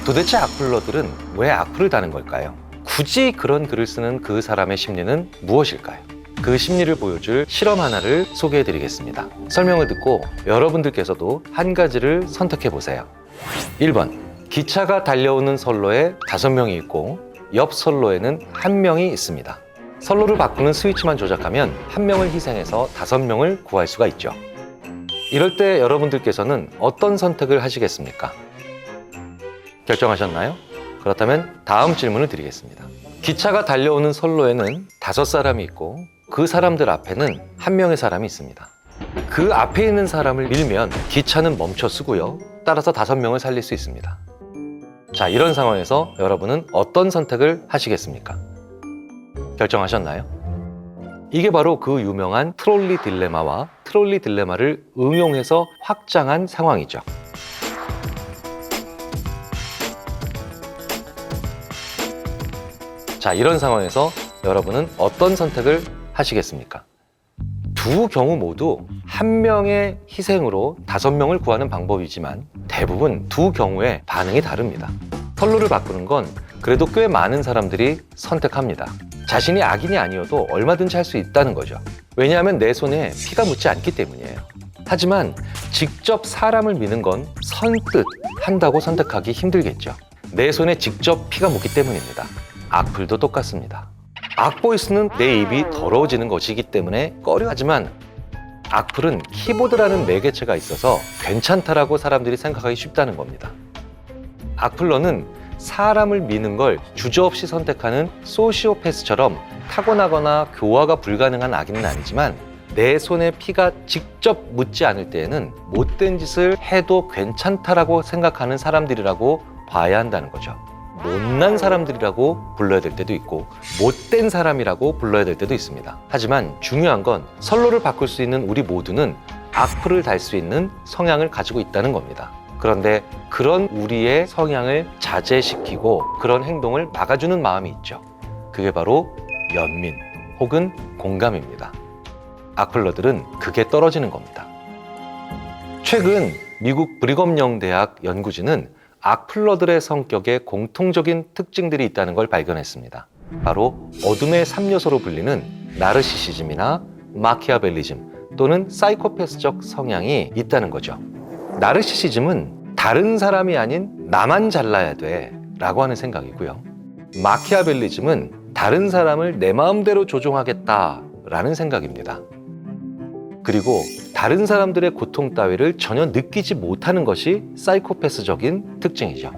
도대체 악플러들은 왜 악플을 다는 걸까요? 굳이 그런 글을 쓰는 그 사람의 심리는 무엇일까요? 그 심리를 보여줄 실험 하나를 소개해 드리겠습니다. 설명을 듣고 여러분들께서도 한 가지를 선택해 보세요. 1번, 기차가 달려오는 선로에 5명이 있고 옆 선로에는 1명이 있습니다. 선로를 바꾸는 스위치만 조작하면 1명을 희생해서 5명을 구할 수가 있죠. 이럴 때 여러분들께서는 어떤 선택을 하시겠습니까? 결정하셨나요? 그렇다면 다음 질문을 드리겠습니다. 기차가 달려오는 선로에는 5사람이 있고 그 사람들 앞에는 1명의 사람이 있습니다. 그 앞에 있는 사람을 밀면 기차는 멈춰 쓰고요. 따라서 5명을 살릴 수 있습니다. 자, 이런 상황에서 여러분은 어떤 선택을 하시겠습니까? 결정하셨나요? 이게 바로 그 유명한 트롤리 딜레마와 트롤리 딜레마를 응용해서 확장한 상황이죠. 자, 이런 상황에서 여러분은 어떤 선택을 하시겠습니까? 두 경우 모두 1명의 희생으로 5명을 구하는 방법이지만 대부분 두 경우의 반응이 다릅니다. 선로를 바꾸는 건 그래도 꽤 많은 사람들이 선택합니다. 자신이 악인이 아니어도 얼마든지 할 수 있다는 거죠. 왜냐하면 내 손에 피가 묻지 않기 때문이에요. 하지만 직접 사람을 미는 건 선뜻 한다고 선택하기 힘들겠죠. 내 손에 직접 피가 묻기 때문입니다. 악플도 똑같습니다. 악보이스는 내 입이 더러워지는 것이기 때문에 꺼려하지만 악플은 키보드라는 매개체가 있어서 괜찮다라고 사람들이 생각하기 쉽다는 겁니다. 악플러는 사람을 미는 걸 주저없이 선택하는 소시오패스처럼 타고나거나 교화가 불가능한 악인은 아니지만 내 손에 피가 직접 묻지 않을 때에는 못된 짓을 해도 괜찮다라고 생각하는 사람들이라고 봐야 한다는 거죠. 못난 사람들이라고 불러야 될 때도 있고 못된 사람이라고 불러야 될 때도 있습니다. 하지만 중요한 건 선로를 바꿀 수 있는 우리 모두는 악플을 달 수 있는 성향을 가지고 있다는 겁니다. 그런데 그런 우리의 성향을 자제시키고 그런 행동을 막아주는 마음이 있죠. 그게 바로 연민 혹은 공감입니다. 악플러들은 그게 떨어지는 겁니다. 최근 미국 브리검영 대학 연구진은 악플러들의 성격에 공통적인 특징들이 있다는 걸 발견했습니다. 바로 어둠의 3요소로 불리는 나르시시즘이나 마키아벨리즘 또는 사이코패스적 성향이 있다는 거죠. 나르시시즘은 다른 사람이 아닌 나만 잘나야 돼 라고 하는 생각이고요. 마키아벨리즘은 다른 사람을 내 마음대로 조종하겠다 라는 생각입니다. 그리고 다른 사람들의 고통 따위를 전혀 느끼지 못하는 것이 사이코패스적인 특징이죠.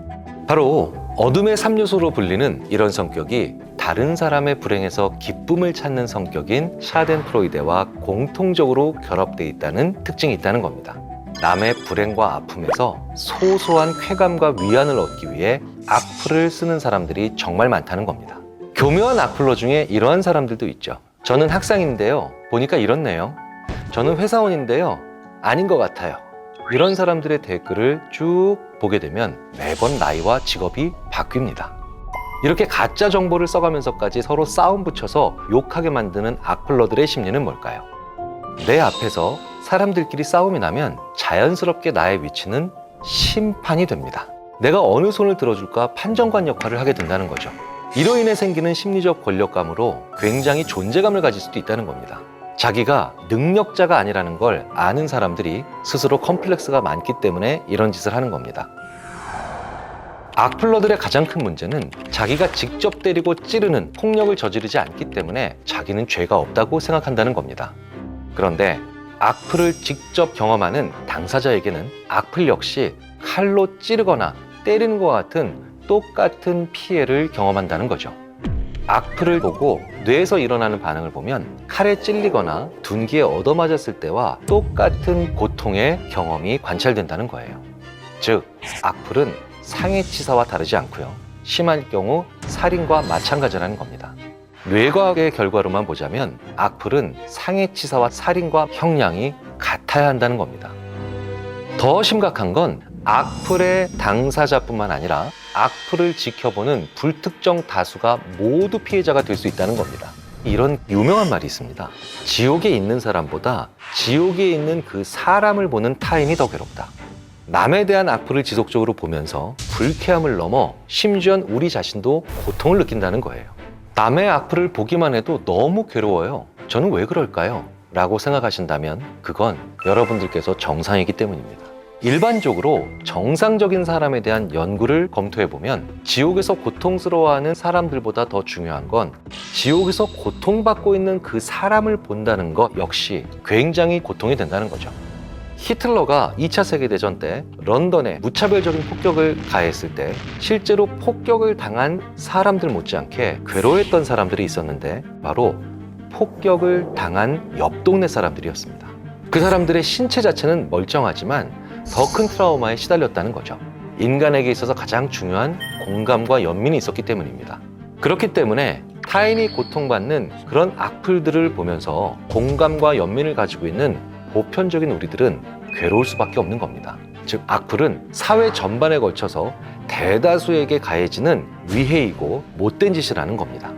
바로 어둠의 3요소로 불리는 이런 성격이 다른 사람의 불행에서 기쁨을 찾는 성격인 샤덴프로이데와 공통적으로 결합되어 있다는 특징이 있다는 겁니다. 남의 불행과 아픔에서 소소한 쾌감과 위안을 얻기 위해 악플을 쓰는 사람들이 정말 많다는 겁니다. 교묘한 악플러 중에 이러한 사람들도 있죠. 저는 학생인데요. 보니까 이렇네요. 저는 회사원인데요. 아닌 것 같아요. 이런 사람들의 댓글을 쭉 보게 되면 매번 나이와 직업이 바뀝니다. 이렇게 가짜 정보를 써가면서까지 서로 싸움 붙여서 욕하게 만드는 악플러들의 심리는 뭘까요? 내 앞에서 사람들끼리 싸움이 나면 자연스럽게 나의 위치는 심판이 됩니다. 내가 어느 손을 들어줄까 판정관 역할을 하게 된다는 거죠. 이로 인해 생기는 심리적 권력감으로 굉장히 존재감을 가질 수도 있다는 겁니다. 자기가 능력자가 아니라는 걸 아는 사람들이 스스로 컴플렉스가 많기 때문에 이런 짓을 하는 겁니다. 악플러들의 가장 큰 문제는 자기가 직접 때리고 찌르는 폭력을 저지르지 않기 때문에 자기는 죄가 없다고 생각한다는 겁니다. 그런데 악플을 직접 경험하는 당사자에게는 악플 역시 칼로 찌르거나 때리는 것과 같은 똑같은 피해를 경험한다는 거죠. 악플을 보고 뇌에서 일어나는 반응을 보면 칼에 찔리거나 둔기에 얻어맞았을 때와 똑같은 고통의 경험이 관찰된다는 거예요. 즉, 악플은 상해치사와 다르지 않고요. 심할 경우 살인과 마찬가지라는 겁니다. 뇌과학의 결과로만 보자면 악플은 상해치사와 살인과 형량이 같아야 한다는 겁니다. 더 심각한 건 악플의 당사자뿐만 아니라 악플을 지켜보는 불특정 다수가 모두 피해자가 될 수 있다는 겁니다. 이런 유명한 말이 있습니다. 지옥에 있는 사람보다 지옥에 있는 그 사람을 보는 타인이 더 괴롭다. 남에 대한 악플을 지속적으로 보면서 불쾌함을 넘어 심지어 우리 자신도 고통을 느낀다는 거예요. 남의 악플을 보기만 해도 너무 괴로워요. 저는 왜 그럴까요? 라고 생각하신다면 그건 여러분들께서 정상이기 때문입니다. 일반적으로 정상적인 사람에 대한 연구를 검토해보면 지옥에서 고통스러워하는 사람들보다 더 중요한 건 지옥에서 고통받고 있는 그 사람을 본다는 것 역시 굉장히 고통이 된다는 거죠. 히틀러가 2차 세계대전 때 런던에 무차별적인 폭격을 가했을 때 실제로 폭격을 당한 사람들 못지않게 괴로워했던 사람들이 있었는데 바로 폭격을 당한 옆 동네 사람들이었습니다. 그 사람들의 신체 자체는 멀쩡하지만 더 큰 트라우마에 시달렸다는 거죠. 인간에게 있어서 가장 중요한 공감과 연민이 있었기 때문입니다. 그렇기 때문에 타인이 고통받는 그런 악플들을 보면서 공감과 연민을 가지고 있는 보편적인 우리들은 괴로울 수밖에 없는 겁니다. 즉, 악플은 사회 전반에 걸쳐서 대다수에게 가해지는 위해이고 못된 짓이라는 겁니다.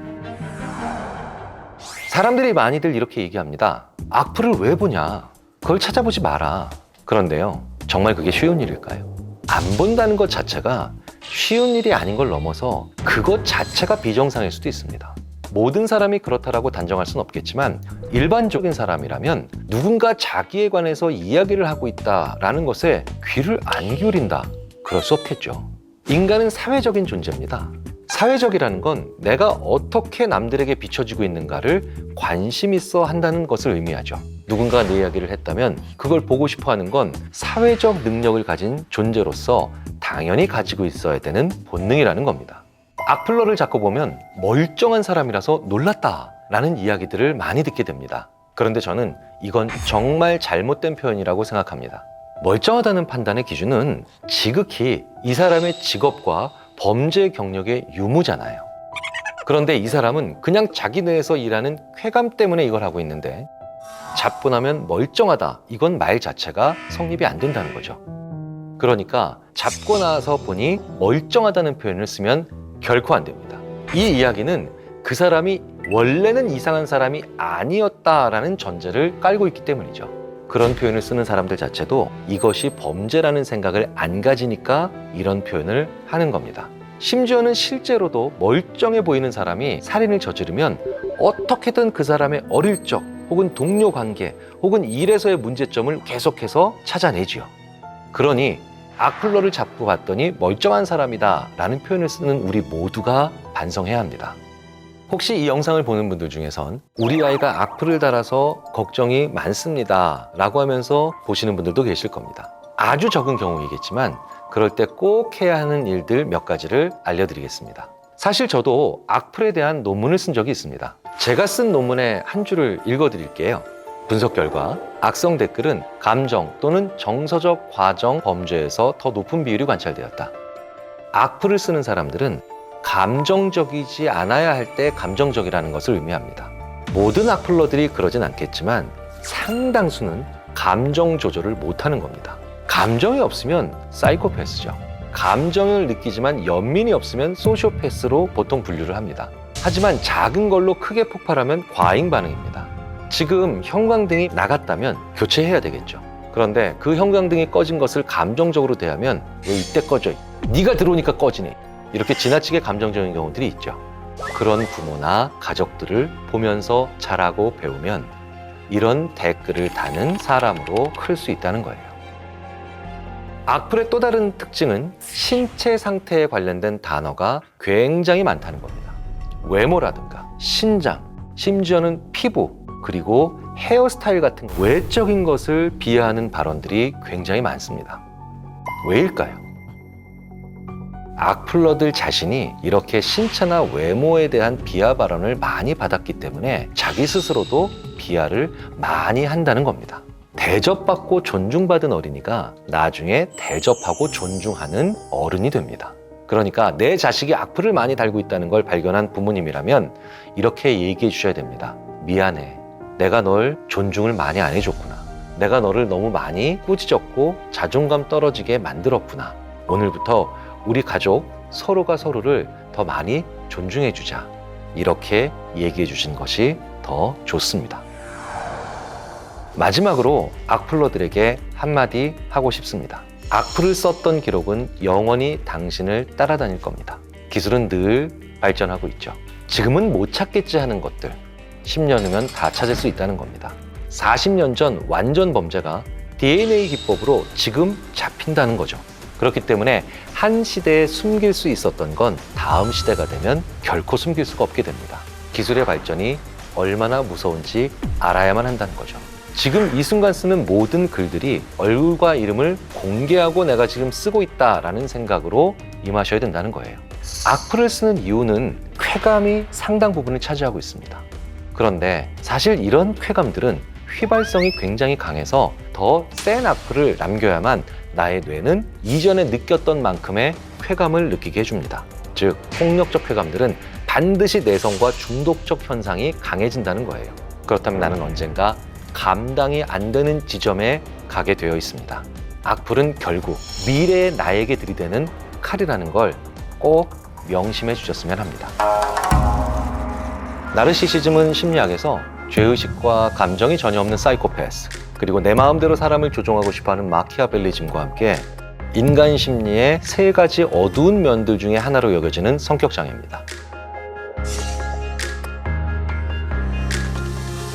사람들이 많이들 이렇게 얘기합니다. 악플을 왜 보냐? 그걸 찾아보지 마라. 그런데요, 정말 그게 쉬운 일일까요? 안 본다는 것 자체가 쉬운 일이 아닌 걸 넘어서 그것 자체가 비정상일 수도 있습니다. 모든 사람이 그렇다라고 단정할 수는 없겠지만 일반적인 사람이라면 누군가 자기에 관해서 이야기를 하고 있다라는 것에 귀를 안 기울인다. 그럴 수 없겠죠. 인간은 사회적인 존재입니다. 사회적이라는 건 내가 어떻게 남들에게 비춰지고 있는가를 관심 있어 한다는 것을 의미하죠. 누군가 내 이야기를 했다면 그걸 보고 싶어 하는 건 사회적 능력을 가진 존재로서 당연히 가지고 있어야 되는 본능이라는 겁니다. 악플러를 잡고 보면 멀쩡한 사람이라서 놀랐다 라는 이야기들을 많이 듣게 됩니다. 그런데 저는 이건 정말 잘못된 표현이라고 생각합니다. 멀쩡하다는 판단의 기준은 지극히 이 사람의 직업과 범죄 경력의 유무잖아요. 그런데 이 사람은 그냥 자기 뇌에서 일하는 쾌감 때문에 이걸 하고 있는데 잡고 나면 멀쩡하다, 이건 말 자체가 성립이 안 된다는 거죠. 그러니까 잡고 나서 보니 멀쩡하다는 표현을 쓰면 결코 안 됩니다. 이 이야기는 그 사람이 원래는 이상한 사람이 아니었다라는 전제를 깔고 있기 때문이죠. 그런 표현을 쓰는 사람들 자체도 이것이 범죄라는 생각을 안 가지니까 이런 표현을 하는 겁니다. 심지어는 실제로도 멀쩡해 보이는 사람이 살인을 저지르면 어떻게든 그 사람의 어릴 적 혹은 동료 관계 혹은 일에서의 문제점을 계속해서 찾아내지요. 그러니 악플러를 잡고 봤더니 멀쩡한 사람이다 라는 표현을 쓰는 우리 모두가 반성해야 합니다. 혹시 이 영상을 보는 분들 중에선 우리 아이가 악플을 달아서 걱정이 많습니다 라고 하면서 보시는 분들도 계실 겁니다. 아주 적은 경우이겠지만 그럴 때 꼭 해야 하는 일들 몇 가지를 알려드리겠습니다. 사실 저도 악플에 대한 논문을 쓴 적이 있습니다. 제가 쓴 논문의 한 줄을 읽어드릴게요. 분석 결과 악성 댓글은 감정 또는 정서적 과정 범죄에서 더 높은 비율이 관찰되었다. 악플을 쓰는 사람들은 감정적이지 않아야 할 때 감정적이라는 것을 의미합니다. 모든 악플러들이 그러진 않겠지만 상당수는 감정 조절을 못하는 겁니다. 감정이 없으면 사이코패스죠. 감정을 느끼지만 연민이 없으면 소시오패스로 보통 분류를 합니다. 하지만 작은 걸로 크게 폭발하면 과잉 반응입니다. 지금 형광등이 나갔다면 교체해야 되겠죠. 그런데 그 형광등이 꺼진 것을 감정적으로 대하면 왜 이때 꺼져? 네가 들어오니까 꺼지네. 이렇게 지나치게 감정적인 경우들이 있죠. 그런 부모나 가족들을 보면서 자라고 배우면 이런 댓글을 다는 사람으로 클 수 있다는 거예요. 악플의 또 다른 특징은 신체 상태에 관련된 단어가 굉장히 많다는 겁니다. 외모라든가 신장, 심지어는 피부, 그리고 헤어스타일 같은 외적인 것을 비하하는 발언들이 굉장히 많습니다. 왜일까요? 악플러들 자신이 이렇게 신체나 외모에 대한 비하 발언을 많이 받았기 때문에 자기 스스로도 비하를 많이 한다는 겁니다. 대접받고 존중받은 어린이가 나중에 대접하고 존중하는 어른이 됩니다. 그러니까 내 자식이 악플을 많이 달고 있다는 걸 발견한 부모님이라면 이렇게 얘기해 주셔야 됩니다. 미안해. 내가 널 존중을 많이 안 해줬구나. 내가 너를 너무 많이 꾸짖었고 자존감 떨어지게 만들었구나. 오늘부터 우리 가족 서로가 서로를 더 많이 존중해 주자. 이렇게 얘기해 주신 것이 더 좋습니다. 마지막으로 악플러들에게 한마디 하고 싶습니다. 악플을 썼던 기록은 영원히 당신을 따라다닐 겁니다. 기술은 늘 발전하고 있죠. 지금은 못 찾겠지 하는 것들 10년 후면 다 찾을 수 있다는 겁니다. 40년 전 완전 범죄가 DNA 기법으로 지금 잡힌다는 거죠. 그렇기 때문에 한 시대에 숨길 수 있었던 건 다음 시대가 되면 결코 숨길 수가 없게 됩니다. 기술의 발전이 얼마나 무서운지 알아야만 한다는 거죠. 지금 이 순간 쓰는 모든 글들이 얼굴과 이름을 공개하고 내가 지금 쓰고 있다라는 생각으로 임하셔야 된다는 거예요. 악플을 쓰는 이유는 쾌감이 상당 부분을 차지하고 있습니다. 그런데 사실 이런 쾌감들은 휘발성이 굉장히 강해서 더 센 악플을 남겨야만 나의 뇌는 이전에 느꼈던 만큼의 쾌감을 느끼게 해줍니다. 즉, 폭력적 쾌감들은 반드시 내성과 중독적 현상이 강해진다는 거예요. 그렇다면 나는 언젠가 감당이 안 되는 지점에 가게 되어 있습니다. 악플은 결국 미래의 나에게 들이대는 칼이라는 걸 꼭 명심해 주셨으면 합니다. 나르시시즘은 심리학에서 죄의식과 감정이 전혀 없는 사이코패스, 그리고 내 마음대로 사람을 조종하고 싶어하는 마키아벨리즘과 함께 인간 심리의 3가지 어두운 면들 중에 하나로 여겨지는 성격장애입니다.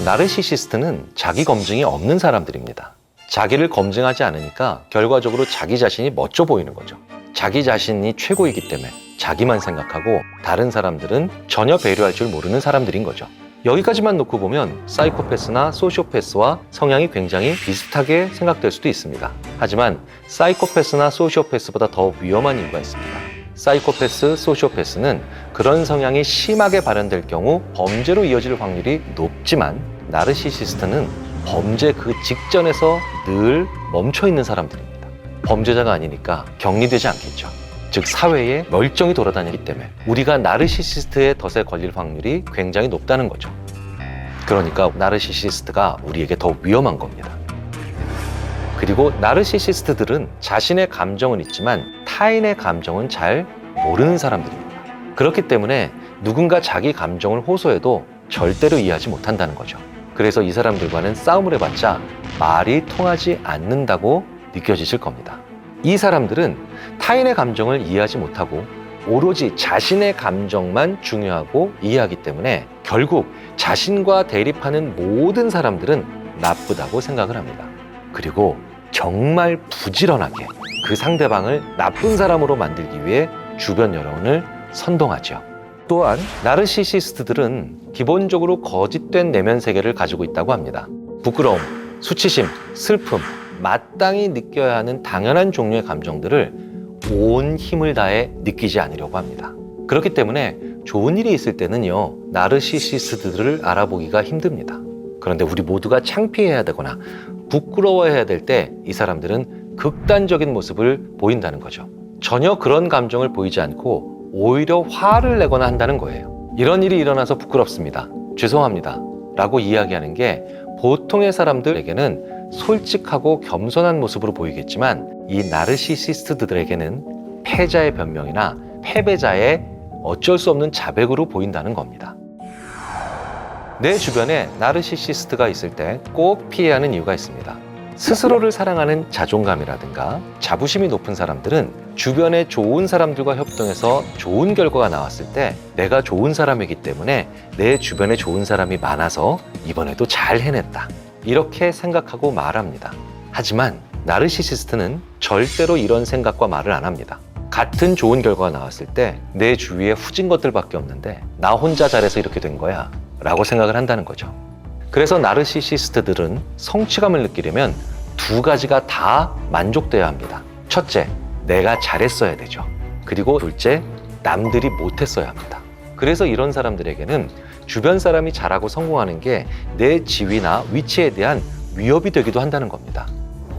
나르시시스트는 자기 검증이 없는 사람들입니다. 자기를 검증하지 않으니까 결과적으로 자기 자신이 멋져 보이는 거죠. 자기 자신이 최고이기 때문에 자기만 생각하고 다른 사람들은 전혀 배려할 줄 모르는 사람들인 거죠. 여기까지만 놓고 보면 사이코패스나 소시오패스와 성향이 굉장히 비슷하게 생각될 수도 있습니다. 하지만 사이코패스나 소시오패스보다 더 위험한 이유가 있습니다. 사이코패스, 소시오패스는 그런 성향이 심하게 발현될 경우 범죄로 이어질 확률이 높지만 나르시시스트는 범죄 그 직전에서 늘 멈춰 있는 사람들입니다. 범죄자가 아니니까 격리되지 않겠죠. 즉 사회에 멀쩡히 돌아다니기 때문에 우리가 나르시시스트의 덫에 걸릴 확률이 굉장히 높다는 거죠. 그러니까 나르시시스트가 우리에게 더 위험한 겁니다. 그리고 나르시시스트들은 자신의 감정은 있지만 타인의 감정은 잘 모르는 사람들입니다. 그렇기 때문에 누군가 자기 감정을 호소해도 절대로 이해하지 못한다는 거죠. 그래서 이 사람들과는 싸움을 해봤자 말이 통하지 않는다고 느껴지실 겁니다. 이 사람들은 타인의 감정을 이해하지 못하고 오로지 자신의 감정만 중요하고 이해하기 때문에 결국 자신과 대립하는 모든 사람들은 나쁘다고 생각을 합니다. 그리고 정말 부지런하게 그 상대방을 나쁜 사람으로 만들기 위해 주변 여론을 선동하죠. 또한 나르시시스트들은 기본적으로 거짓된 내면 세계를 가지고 있다고 합니다. 부끄러움, 수치심, 슬픔, 마땅히 느껴야 하는 당연한 종류의 감정들을 온 힘을 다해 느끼지 않으려고 합니다. 그렇기 때문에 좋은 일이 있을 때는요, 나르시시스트들을 알아보기가 힘듭니다. 그런데 우리 모두가 창피해야 되거나 부끄러워해야 될 때 이 사람들은 극단적인 모습을 보인다는 거죠. 전혀 그런 감정을 보이지 않고 오히려 화를 내거나 한다는 거예요. 이런 일이 일어나서 부끄럽습니다. 죄송합니다. 라고 이야기하는 게 보통의 사람들에게는 솔직하고 겸손한 모습으로 보이겠지만 이 나르시시스트들에게는 패자의 변명이나 패배자의 어쩔 수 없는 자백으로 보인다는 겁니다. 내 주변에 나르시시스트가 있을 때 꼭 피해야 하는 이유가 있습니다. 스스로를 사랑하는 자존감이라든가 자부심이 높은 사람들은 주변에 좋은 사람들과 협동해서 좋은 결과가 나왔을 때 내가 좋은 사람이기 때문에 내 주변에 좋은 사람이 많아서 이번에도 잘 해냈다, 이렇게 생각하고 말합니다. 하지만 나르시시스트는 절대로 이런 생각과 말을 안 합니다. 같은 좋은 결과가 나왔을 때 내 주위에 후진 것들밖에 없는데 나 혼자 잘해서 이렇게 된 거야 라고 생각을 한다는 거죠. 그래서 나르시시스트들은 성취감을 느끼려면 두 가지가 다 만족돼야 합니다. 첫째, 내가 잘했어야 되죠. 그리고 둘째, 남들이 못했어야 합니다. 그래서 이런 사람들에게는 주변 사람이 잘하고 성공하는 게 내 지위나 위치에 대한 위협이 되기도 한다는 겁니다.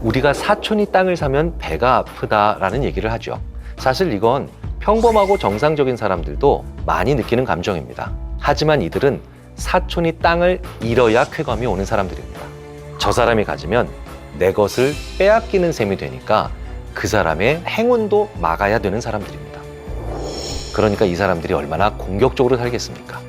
우리가 사촌이 땅을 사면 배가 아프다라는 얘기를 하죠. 사실 이건 평범하고 정상적인 사람들도 많이 느끼는 감정입니다. 하지만 이들은 사촌이 땅을 잃어야 쾌감이 오는 사람들입니다. 저 사람이 가지면 내 것을 빼앗기는 셈이 되니까 그 사람의 행운도 막아야 되는 사람들입니다. 그러니까 이 사람들이 얼마나 공격적으로 살겠습니까?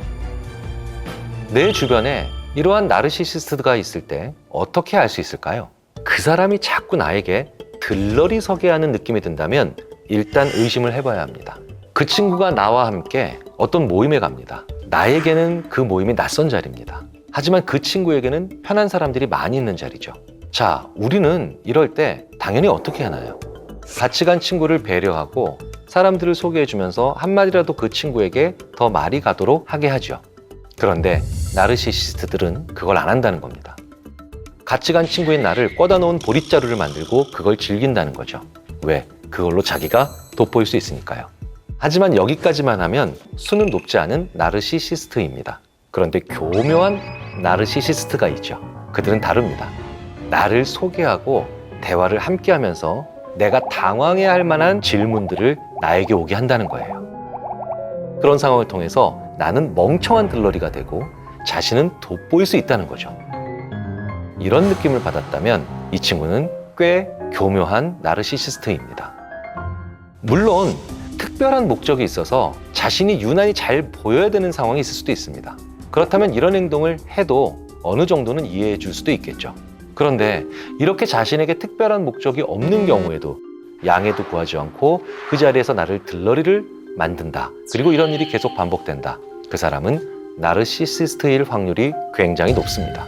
내 주변에 이러한 나르시시스트가 있을 때 어떻게 알 수 있을까요? 그 사람이 자꾸 나에게 들러리 서게 하는 느낌이 든다면 일단 의심을 해봐야 합니다. 그 친구가 나와 함께 어떤 모임에 갑니다. 나에게는 그 모임이 낯선 자리입니다. 하지만 그 친구에게는 편한 사람들이 많이 있는 자리죠. 자, 우리는 이럴 때 당연히 어떻게 하나요? 같이 간 친구를 배려하고 사람들을 소개해주면서 한마디라도 그 친구에게 더 말이 가도록 하게 하죠. 그런데 나르시시스트들은 그걸 안 한다는 겁니다. 같이 간 친구인 나를 꿔다 놓은 보릿자루를 만들고 그걸 즐긴다는 거죠. 왜? 그걸로 자기가 돋보일 수 있으니까요. 하지만 여기까지만 하면 수는 높지 않은 나르시시스트입니다. 그런데 교묘한 나르시시스트가 있죠. 그들은 다릅니다. 나를 소개하고 대화를 함께 하면서 내가 당황해야 할 만한 질문들을 나에게 오게 한다는 거예요. 그런 상황을 통해서 나는 멍청한 들러리가 되고 자신은 돋보일 수 있다는 거죠. 이런 느낌을 받았다면 이 친구는 꽤 교묘한 나르시시스트입니다. 물론 특별한 목적이 있어서 자신이 유난히 잘 보여야 되는 상황이 있을 수도 있습니다. 그렇다면 이런 행동을 해도 어느 정도는 이해해 줄 수도 있겠죠. 그런데 이렇게 자신에게 특별한 목적이 없는 경우에도 양해도 구하지 않고 그 자리에서 나를 들러리를 만든다. 그리고 이런 일이 계속 반복된다. 그 사람은 나르시시스트일 확률이 굉장히 높습니다.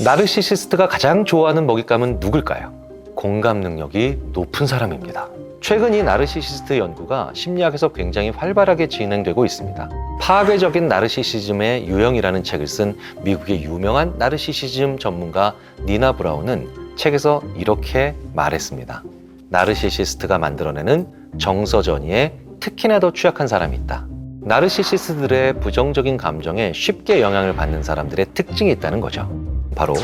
나르시시스트가 가장 좋아하는 먹잇감은 누굴까요? 공감 능력이 높은 사람입니다. 최근 이 나르시시스트 연구가 심리학에서 굉장히 활발하게 진행되고 있습니다. 파괴적인 나르시시즘의 유형이라는 책을 쓴 미국의 유명한 나르시시즘 전문가 니나 브라운은 책에서 이렇게 말했습니다. 나르시시스트가 만들어내는 정서전이에 특히나 더 취약한 사람이 있다. 나르시시스트들의 부정적인 감정에 쉽게 영향을 받는 사람들의 특징이 있다는 거죠. 바로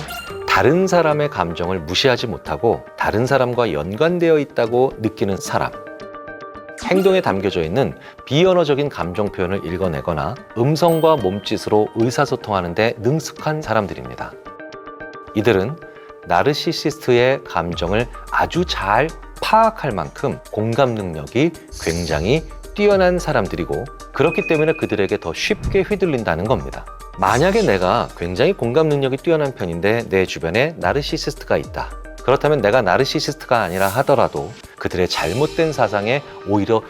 다른 사람의 감정을 무시하지 못하고 다른 사람과 연관되어 있다고 느끼는 사람. 행동에 담겨져 있는 비언어적인 감정 표현을 읽어내거나 음성과 몸짓으로 의사소통하는 데 능숙한 사람들입니다. 이들은 나르시시스트의 감정을 아주 잘 파악할 만큼 공감 능력이 굉장히 뛰어난 사람들이고, 그렇기 때문에 그들에게 더 쉽게 휘둘린다는 겁니다. 만약에 내가 굉장히 공감 능력이 뛰어난 편인데 내 주변에 나르시시스트가 있다. 그렇다면 내가 나르시시스트가 아니라 하더라도 그들의 잘못된 사상에 오히려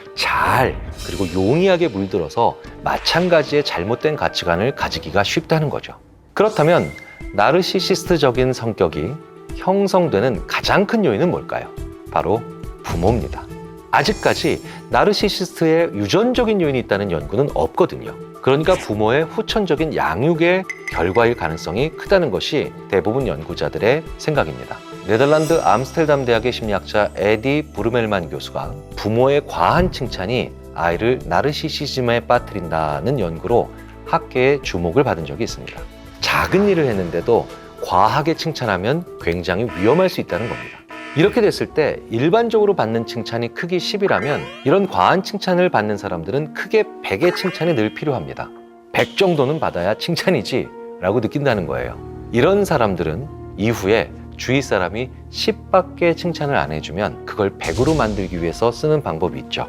그리고 용이하게 물들어서 마찬가지의 잘못된 가치관을 가지기가 쉽다는 거죠. 그렇다면 나르시시스트적인 성격이 형성되는 가장 큰 요인은 뭘까요? 바로 부모입니다. 아직까지 나르시시스트의 유전적인 요인이 있다는 연구는 없거든요. 그러니까 부모의 후천적인 양육의 결과일 가능성이 크다는 것이 대부분 연구자들의 생각입니다. 네덜란드 암스테르담 대학의 심리학자 에디 브루멜만 교수가 부모의 과한 칭찬이 아이를 나르시시즘에 빠뜨린다는 연구로 학계의 주목을 받은 적이 있습니다. 작은 일을 했는데도 과하게 칭찬하면 굉장히 위험할 수 있다는 겁니다. 이렇게 됐을 때 일반적으로 받는 칭찬이 크기 10이라면 이런 과한 칭찬을 받는 사람들은 크게 100의 칭찬이 늘 필요합니다. 100 정도는 받아야 칭찬이지 라고 느낀다는 거예요. 이런 사람들은 이후에 주위 사람이 10밖에 칭찬을 안 해주면 그걸 100으로 만들기 위해서 쓰는 방법이 있죠.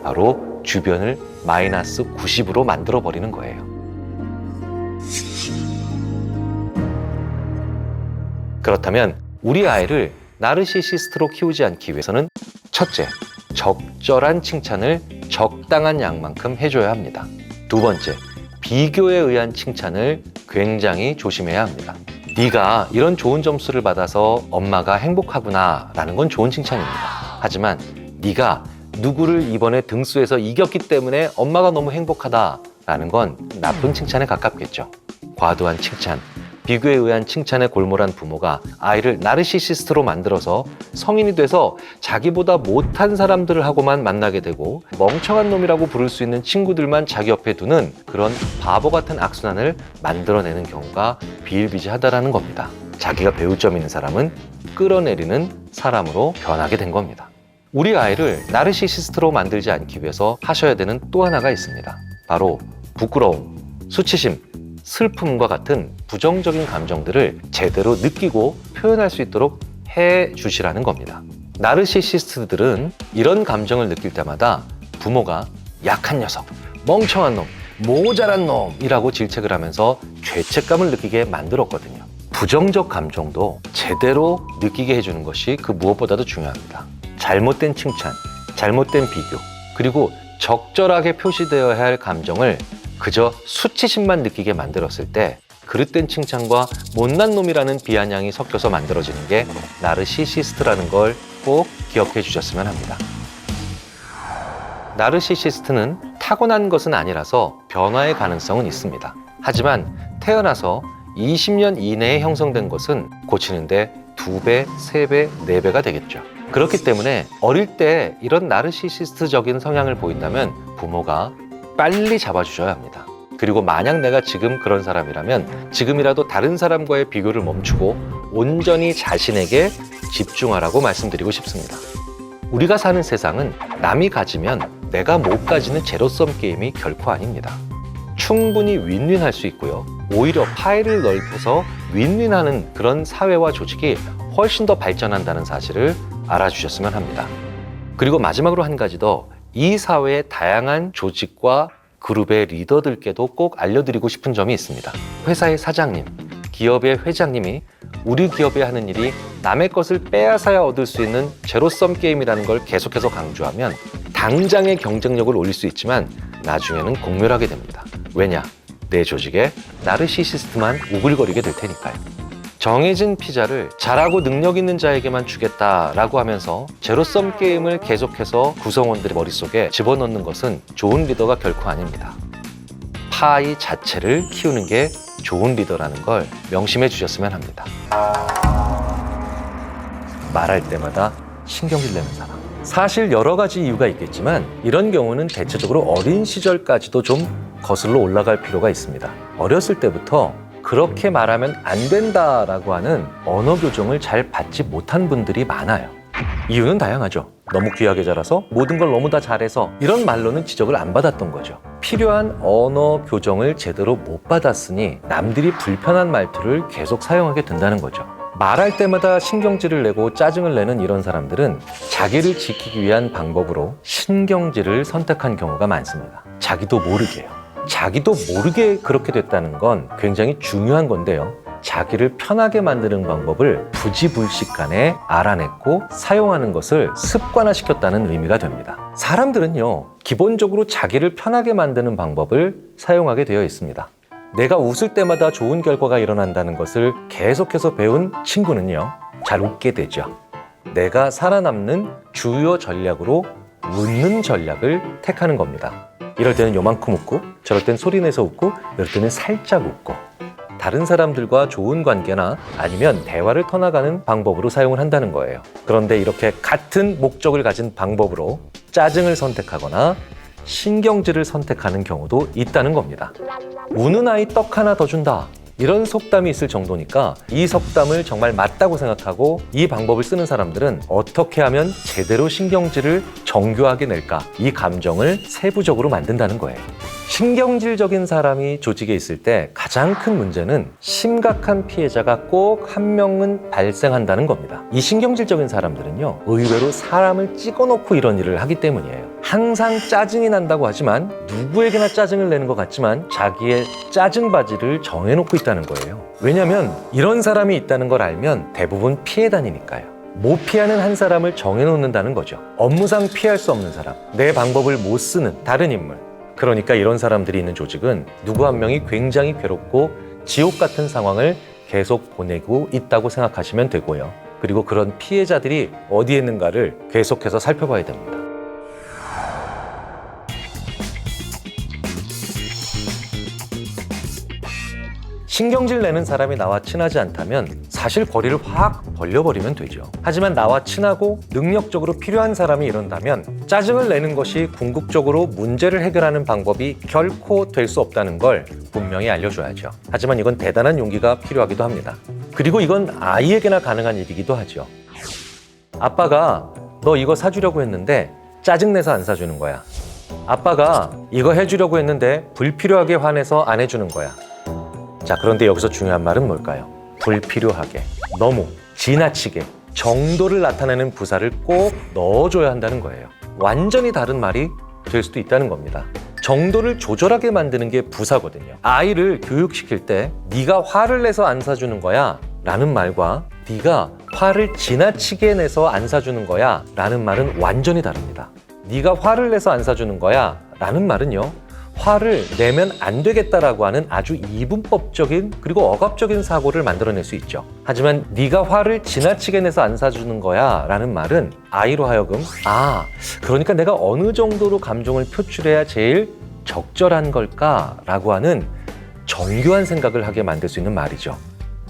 바로 주변을 마이너스 90으로 만들어 버리는 거예요. 그렇다면 우리 아이를 나르시시스트로 키우지 않기 위해서는 첫째, 적절한 칭찬을 적당한 양만큼 해줘야 합니다. 두 번째, 비교에 의한 칭찬을 굉장히 조심해야 합니다. 네가 이런 좋은 점수를 받아서 엄마가 행복하구나 라는 건 좋은 칭찬입니다. 하지만 네가 누구를 이번에 등수에서 이겼기 때문에 엄마가 너무 행복하다 라는 건 나쁜 칭찬에 가깝겠죠. 과도한 칭찬, 비교에 의한 칭찬에 골몰한 부모가 아이를 나르시시스트로 만들어서 성인이 돼서 자기보다 못한 사람들을 하고만 만나게 되고 멍청한 놈이라고 부를 수 있는 친구들만 자기 옆에 두는 그런 바보 같은 악순환을 만들어내는 경우가 비일비재하다라는 겁니다. 자기가 배울 점 있는 사람은 끌어내리는 사람으로 변하게 된 겁니다. 우리 아이를 나르시시스트로 만들지 않기 위해서 하셔야 되는 또 하나가 있습니다. 바로 부끄러움, 수치심, 슬픔과 같은 부정적인 감정들을 제대로 느끼고 표현할 수 있도록 해주시라는 겁니다. 나르시시스트들은 이런 감정을 느낄 때마다 부모가 약한 녀석, 멍청한 놈, 모자란 놈이라고 질책을 하면서 죄책감을 느끼게 만들었거든요. 부정적 감정도 제대로 느끼게 해주는 것이 그 무엇보다도 중요합니다. 잘못된 칭찬, 잘못된 비교, 그리고 적절하게 표시되어야 할 감정을 그저 수치심만 느끼게 만들었을 때 그릇된 칭찬과 못난 놈이라는 비아냥이 섞여서 만들어지는 게 나르시시스트라는 걸 꼭 기억해 주셨으면 합니다. 나르시시스트는 타고난 것은 아니라서 변화의 가능성은 있습니다. 하지만 태어나서 20년 이내에 형성된 것은 고치는데 2배, 3배, 4배가 되겠죠. 그렇기 때문에 어릴 때 이런 나르시시스트적인 성향을 보인다면 부모가 빨리 잡아주셔야 합니다. 그리고 만약 내가 지금 그런 사람이라면 지금이라도 다른 사람과의 비교를 멈추고 온전히 자신에게 집중하라고 말씀드리고 싶습니다. 우리가 사는 세상은 남이 가지면 내가 못 가지는 제로섬 게임이 결코 아닙니다. 충분히 윈윈할 수 있고요. 오히려 파일을 넓혀서 윈윈하는 그런 사회와 조직이 훨씬 더 발전한다는 사실을 알아주셨으면 합니다. 그리고 마지막으로 한 가지 더, 이 사회의 다양한 조직과 그룹의 리더들께도 꼭 알려드리고 싶은 점이 있습니다. 회사의 사장님, 기업의 회장님이 우리 기업이 하는 일이 남의 것을 빼앗아야 얻을 수 있는 제로섬 게임이라는 걸 계속해서 강조하면 당장의 경쟁력을 올릴 수 있지만 나중에는 공멸하게 됩니다. 왜냐? 내 조직에 나르시시스트만 우글거리게 될 테니까요. 정해진 피자를 잘하고 능력 있는 자에게만 주겠다라고 하면서 제로섬 게임을 계속해서 구성원들의 머릿속에 집어넣는 것은 좋은 리더가 결코 아닙니다. 파이 자체를 키우는 게 좋은 리더라는 걸 명심해 주셨으면 합니다. 말할 때마다 신경질 내는 사람, 사실 여러 가지 이유가 있겠지만 이런 경우는 대체적으로 어린 시절까지도 좀 거슬러 올라갈 필요가 있습니다. 어렸을 때부터 그렇게 말하면 안 된다라고 하는 언어 교정을 잘 받지 못한 분들이 많아요. 이유는 다양하죠. 너무 귀하게 자라서 모든 걸 너무 다 잘해서 이런 말로는 지적을 안 받았던 거죠. 필요한 언어 교정을 제대로 못 받았으니 남들이 불편한 말투를 계속 사용하게 된다는 거죠. 말할 때마다 신경질을 내고 짜증을 내는 이런 사람들은 자기를 지키기 위한 방법으로 신경질을 선택한 경우가 많습니다. 자기도 모르게요. 자기도 모르게 그렇게 됐다는 건 굉장히 중요한 건데요. 자기를 편하게 만드는 방법을 부지불식간에 알아냈고 사용하는 것을 습관화시켰다는 의미가 됩니다. 사람들은요, 기본적으로 자기를 편하게 만드는 방법을 사용하게 되어 있습니다. 내가 웃을 때마다 좋은 결과가 일어난다는 것을 계속해서 배운 친구는요, 잘 웃게 되죠. 내가 살아남는 주요 전략으로 웃는 전략을 택하는 겁니다. 이럴 때는 요만큼 웃고, 저럴 땐 소리내서 웃고, 이럴 때는 살짝 웃고, 다른 사람들과 좋은 관계나 아니면 대화를 터나가는 방법으로 사용을 한다는 거예요. 그런데 이렇게 같은 목적을 가진 방법으로 짜증을 선택하거나 신경질을 선택하는 경우도 있다는 겁니다. 우는 아이 떡 하나 더 준다, 이런 속담이 있을 정도니까 이 속담을 정말 맞다고 생각하고 이 방법을 쓰는 사람들은 어떻게 하면 제대로 신경질을 정교하게 낼까, 이 감정을 세부적으로 만든다는 거예요. 신경질적인 사람이 조직에 있을 때 가장 큰 문제는 심각한 피해자가 꼭 한 명은 발생한다는 겁니다. 이 신경질적인 사람들은요, 의외로 사람을 찍어놓고 이런 일을 하기 때문이에요. 항상 짜증이 난다고 하지만 누구에게나 짜증을 내는 것 같지만 자기의 짜증 바지를 정해놓고 있다는 거예요. 왜냐하면 이런 사람이 있다는 걸 알면 대부분 피해 다니니까요. 못 피하는 한 사람을 정해놓는다는 거죠. 업무상 피할 수 없는 사람, 내 방법을 못 쓰는 다른 인물. 그러니까 이런 사람들이 있는 조직은 누구 한 명이 굉장히 괴롭고 지옥 같은 상황을 계속 보내고 있다고 생각하시면 되고요. 그리고 그런 피해자들이 어디에 있는가를 계속해서 살펴봐야 됩니다. 신경질 내는 사람이 나와 친하지 않다면 사실 거리를 확 벌려버리면 되죠. 하지만 나와 친하고 능력적으로 필요한 사람이 이런다면 짜증을 내는 것이 궁극적으로 문제를 해결하는 방법이 결코 될 수 없다는 걸 분명히 알려줘야죠. 하지만 이건 대단한 용기가 필요하기도 합니다. 그리고 이건 아이에게나 가능한 일이기도 하죠. 아빠가 너 이거 사주려고 했는데 짜증내서 안 사주는 거야. 아빠가 이거 해주려고 했는데 불필요하게 화내서 안 해주는 거야. 자, 그런데 여기서 중요한 말은 뭘까요? 불필요하게, 너무, 지나치게, 정도를 나타내는 부사를 꼭 넣어줘야 한다는 거예요. 완전히 다른 말이 될 수도 있다는 겁니다. 정도를 조절하게 만드는 게 부사거든요. 아이를 교육시킬 때 네가 화를 내서 안 사주는 거야 라는 말과 네가 화를 지나치게 내서 안 사주는 거야 라는 말은 완전히 다릅니다. 네가 화를 내서 안 사주는 거야 라는 말은요, 화를 내면 안 되겠다라고 하는 아주 이분법적인 그리고 억압적인 사고를 만들어낼 수 있죠. 하지만 네가 화를 지나치게 내서 안 사주는 거야 라는 말은 아이로 하여금 그러니까 내가 어느 정도로 감정을 표출해야 제일 적절한 걸까 라고 하는 정교한 생각을 하게 만들 수 있는 말이죠.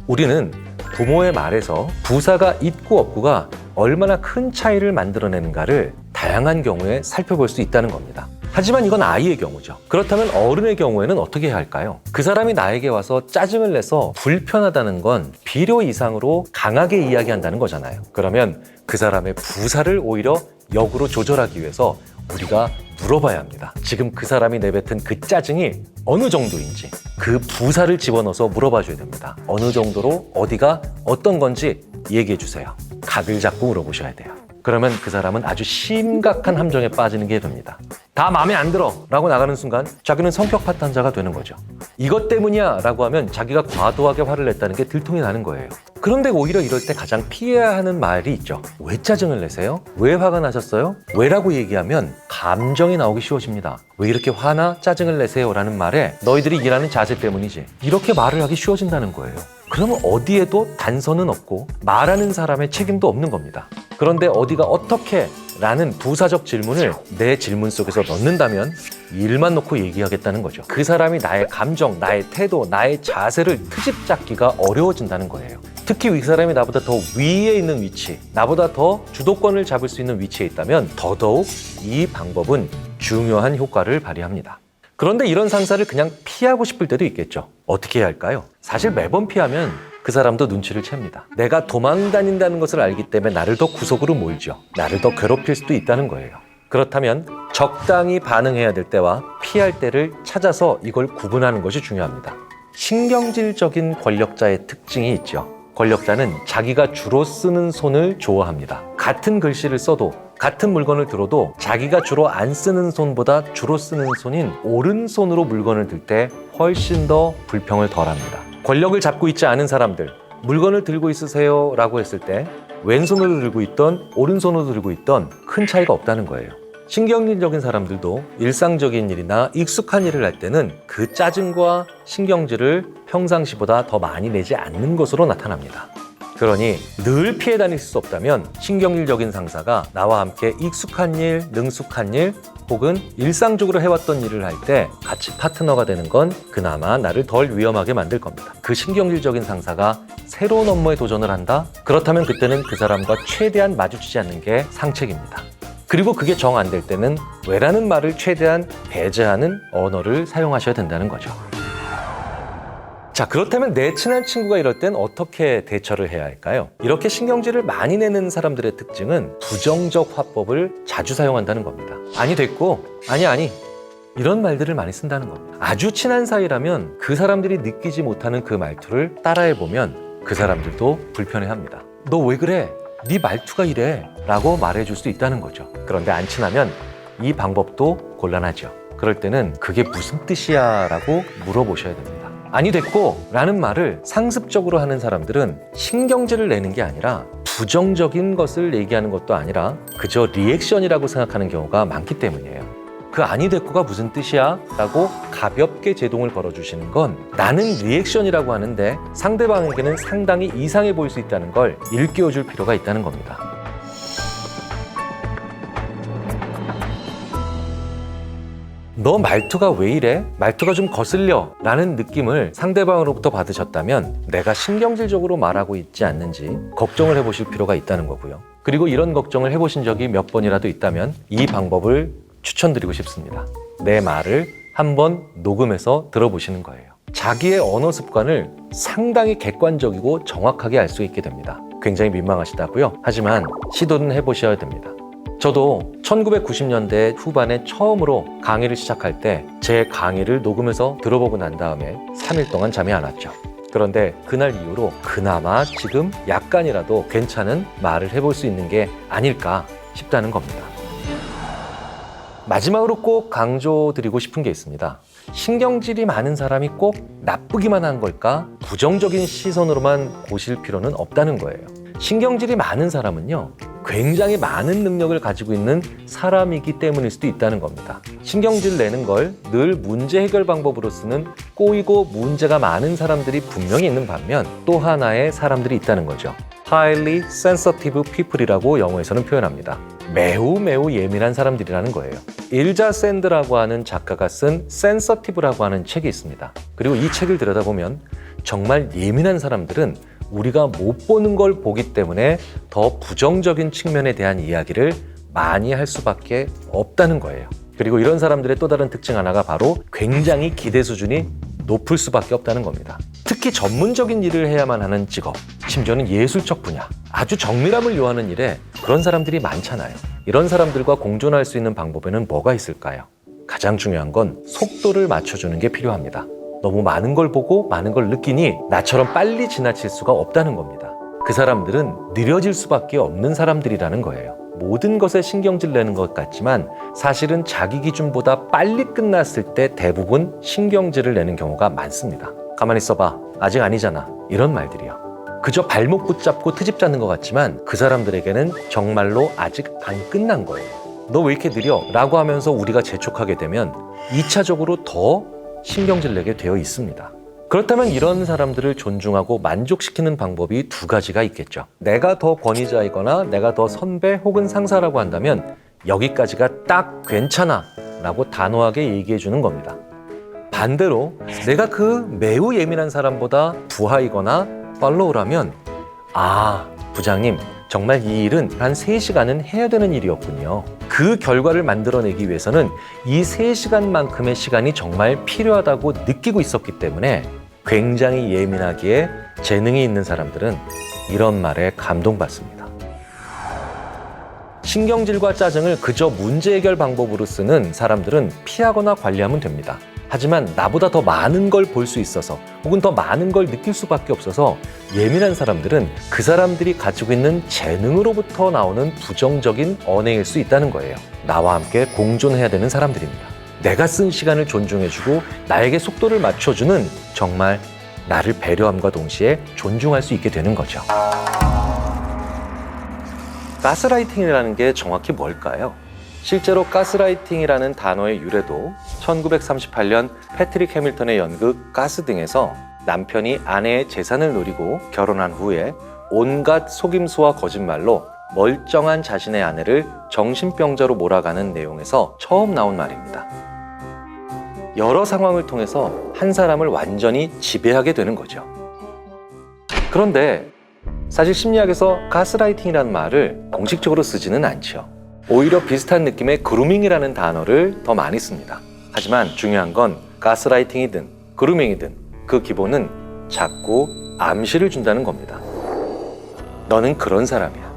우리는 부모의 말에서 부사가 있고 없고가 얼마나 큰 차이를 만들어내는가를 다양한 경우에 살펴볼 수 있다는 겁니다. 하지만 이건 아이의 경우죠. 그렇다면 어른의 경우에는 어떻게 해야 할까요? 그 사람이 나에게 와서 짜증을 내서 불편하다는 건 필요 이상으로 강하게 이야기한다는 거잖아요. 그러면 그 사람의 부사를 오히려 역으로 조절하기 위해서 우리가 물어봐야 합니다. 지금 그 사람이 내뱉은 그 짜증이 어느 정도인지 그 부사를 집어넣어서 물어봐 줘야 됩니다. 어느 정도로 어디가 어떤 건지 얘기해 주세요. 각을 잡고 물어보셔야 돼요. 그러면 그 사람은 아주 심각한 함정에 빠지는 게 됩니다. 다 마음에 안 들어 라고 나가는 순간 자기는 성격 파탄자가 되는 거죠. 이것 때문이야 라고 하면 자기가 과도하게 화를 냈다는 게 들통이 나는 거예요. 그런데 오히려 이럴 때 가장 피해야 하는 말이 있죠. 왜 짜증을 내세요? 왜 화가 나셨어요? 왜라고 얘기하면 감정이 나오기 쉬워집니다. 왜 이렇게 화나 짜증을 내세요? 라는 말에 너희들이 일하는 자세 때문이지. 이렇게 말을 하기 쉬워진다는 거예요. 그러면 어디에도 단서는 없고 말하는 사람의 책임도 없는 겁니다. 그런데 어디가 어떻게 라는 부사적 질문을 내 질문 속에서 넣는다면 일만 놓고 얘기하겠다는 거죠. 그 사람이 나의 감정, 나의 태도, 나의 자세를 트집 잡기가 어려워진다는 거예요. 특히 위 사람이 나보다 더 위에 있는 위치, 나보다 더 주도권을 잡을 수 있는 위치에 있다면 더더욱 이 방법은 중요한 효과를 발휘합니다. 그런데 이런 상사를 그냥 피하고 싶을 때도 있겠죠. 어떻게 해야 할까요? 사실 매번 피하면 그 사람도 눈치를 챕니다. 내가 도망 다닌다는 것을 알기 때문에 나를 더 구석으로 몰죠. 나를 더 괴롭힐 수도 있다는 거예요. 그렇다면 적당히 반응해야 될 때와 피할 때를 찾아서 이걸 구분하는 것이 중요합니다. 신경질적인 권력자의 특징이 있죠. 권력자는 자기가 주로 쓰는 손을 좋아합니다. 같은 글씨를 써도 같은 물건을 들어도 자기가 주로 안 쓰는 손보다 주로 쓰는 손인 오른손으로 물건을 들 때 훨씬 더 불평을 덜합니다. 권력을 잡고 있지 않은 사람들, 물건을 들고 있으세요 라고 했을 때 왼손으로 들고 있던 오른손으로 들고 있던 큰 차이가 없다는 거예요. 신경질적인 사람들도 일상적인 일이나 익숙한 일을 할 때는 그 짜증과 신경질을 평상시보다 더 많이 내지 않는 것으로 나타납니다. 그러니 늘 피해 다닐 수 없다면 신경질적인 상사가 나와 함께 익숙한 일, 능숙한 일 혹은 일상적으로 해왔던 일을 할 때 같이 파트너가 되는 건 그나마 나를 덜 위험하게 만들 겁니다. 그 신경질적인 상사가 새로운 업무에 도전을 한다? 그렇다면 그때는 그 사람과 최대한 마주치지 않는 게 상책입니다. 그리고 그게 정 안 될 때는 왜라는 말을 최대한 배제하는 언어를 사용하셔야 된다는 거죠. 자, 그렇다면 내 친한 친구가 이럴 땐 어떻게 대처를 해야 할까요? 이렇게 신경질을 많이 내는 사람들의 특징은 부정적 화법을 자주 사용한다는 겁니다. 아니 됐고, 아니 이런 말들을 많이 쓴다는 겁니다. 아주 친한 사이라면 그 사람들이 느끼지 못하는 그 말투를 따라해보면 그 사람들도 불편해합니다. 너 왜 그래? 네 말투가 이래 라고 말해줄 수 있다는 거죠. 그런데 안 친하면 이 방법도 곤란하죠. 그럴 때는 그게 무슨 뜻이야 라고 물어보셔야 됩니다. 아니 됐고 라는 말을 상습적으로 하는 사람들은 신경질을 내는 게 아니라 부정적인 것을 얘기하는 것도 아니라 그저 리액션이라고 생각하는 경우가 많기 때문이에요. 그 아니 됐고가 무슨 뜻이야? 라고 가볍게 제동을 걸어주시는 건 나는 리액션이라고 하는데 상대방에게는 상당히 이상해 보일 수 있다는 걸 일깨워줄 필요가 있다는 겁니다. 너 말투가 왜 이래? 말투가 좀 거슬려 라는 느낌을 상대방으로부터 받으셨다면 내가 신경질적으로 말하고 있지 않는지 걱정을 해보실 필요가 있다는 거고요. 그리고 이런 걱정을 해보신 적이 몇 번이라도 있다면 이 방법을 추천드리고 싶습니다. 내 말을 한번 녹음해서 들어보시는 거예요. 자기의 언어 습관을 상당히 객관적이고 정확하게 알 수 있게 됩니다. 굉장히 민망하시다고요? 하지만 시도는 해보셔야 됩니다. 저도 1990년대 후반에 처음으로 강의를 시작할 때 제 강의를 녹음해서 들어보고 난 다음에 3일 동안 잠이 안 왔죠. 그런데 그날 이후로 그나마 지금 약간이라도 괜찮은 말을 해볼 수 있는 게 아닐까 싶다는 겁니다. 마지막으로 꼭 강조드리고 싶은 게 있습니다. 신경질이 많은 사람이 꼭 나쁘기만 한 걸까? 부정적인 시선으로만 보실 필요는 없다는 거예요. 신경질이 많은 사람은요, 굉장히 많은 능력을 가지고 있는 사람이기 때문일 수도 있다는 겁니다. 신경질 내는 걸 늘 문제 해결 방법으로 쓰는 꼬이고 문제가 많은 사람들이 분명히 있는 반면 또 하나의 사람들이 있다는 거죠. Highly sensitive people이라고 영어에서는 표현합니다. 매우 예민한 사람들이라는 거예요. 일자 샌드라고 하는 작가가 쓴 sensitive라고 하는 책이 있습니다. 그리고 이 책을 들여다보면 정말 예민한 사람들은 우리가 못 보는 걸 보기 때문에 더 부정적인 측면에 대한 이야기를 많이 할 수밖에 없다는 거예요. 그리고 이런 사람들의 또 다른 특징 하나가 바로 굉장히 기대 수준이 높을 수밖에 없다는 겁니다. 특히 전문적인 일을 해야만 하는 직업, 심지어는 예술적 분야, 아주 정밀함을 요하는 일에 그런 사람들이 많잖아요. 이런 사람들과 공존할 수 있는 방법에는 뭐가 있을까요? 가장 중요한 건 속도를 맞춰주는 게 필요합니다. 너무 많은 걸 보고 많은 걸 느끼니 나처럼 빨리 지나칠 수가 없다는 겁니다. 그 사람들은 느려질 수밖에 없는 사람들이라는 거예요. 모든 것에 신경질 내는 것 같지만 사실은 자기 기준보다 빨리 끝났을 때 대부분 신경질을 내는 경우가 많습니다. 가만히 있어봐. 아직 아니잖아. 이런 말들이요. 그저 발목 붙잡고 트집 잡는 것 같지만 그 사람들에게는 정말로 아직 안 끝난 거예요. 너 왜 이렇게 느려? 라고 하면서 우리가 재촉하게 되면 2차적으로 더 신경질 내게 되어 있습니다. 그렇다면 이런 사람들을 존중하고 만족시키는 방법이 두 가지가 있겠죠. 내가 더 권위자이거나 내가 더 선배 혹은 상사라고 한다면 여기까지가 딱 괜찮아 라고 단호하게 얘기해 주는 겁니다. 반대로 내가 그 매우 예민한 사람보다 부하이거나 팔로우라면 아, 부장님, 정말 이 일은 한 3시간은 해야 되는 일이었군요. 그 결과를 만들어내기 위해서는 이 3시간만큼의 시간이 정말 필요하다고 느끼고 있었기 때문에 굉장히 예민하기에 재능이 있는 사람들은 이런 말에 감동받습니다. 신경질과 짜증을 그저 문제 해결 방법으로 쓰는 사람들은 피하거나 관리하면 됩니다. 하지만 나보다 더 많은 걸 볼 수 있어서 혹은 더 많은 걸 느낄 수밖에 없어서 예민한 사람들은 그 사람들이 가지고 있는 재능으로부터 나오는 부정적인 언행일 수 있다는 거예요. 나와 함께 공존해야 되는 사람들입니다. 내가 쓴 시간을 존중해주고 나에게 속도를 맞춰주는 정말 나를 배려함과 동시에 존중할 수 있게 되는 거죠. 가스라이팅이라는 게 정확히 뭘까요? 실제로 가스라이팅이라는 단어의 유래도 1938년 패트릭 해밀턴의 연극 가스 등에서 남편이 아내의 재산을 노리고 결혼한 후에 온갖 속임수와 거짓말로 멀쩡한 자신의 아내를 정신병자로 몰아가는 내용에서 처음 나온 말입니다. 여러 상황을 통해서 한 사람을 완전히 지배하게 되는 거죠. 그런데 사실 심리학에서 가스라이팅이라는 말을 공식적으로 쓰지는 않죠. 오히려 비슷한 느낌의 그루밍이라는 단어를 더 많이 씁니다. 하지만 중요한 건 가스라이팅이든 그루밍이든 그 기본은 자꾸 암시를 준다는 겁니다. 너는 그런 사람이야.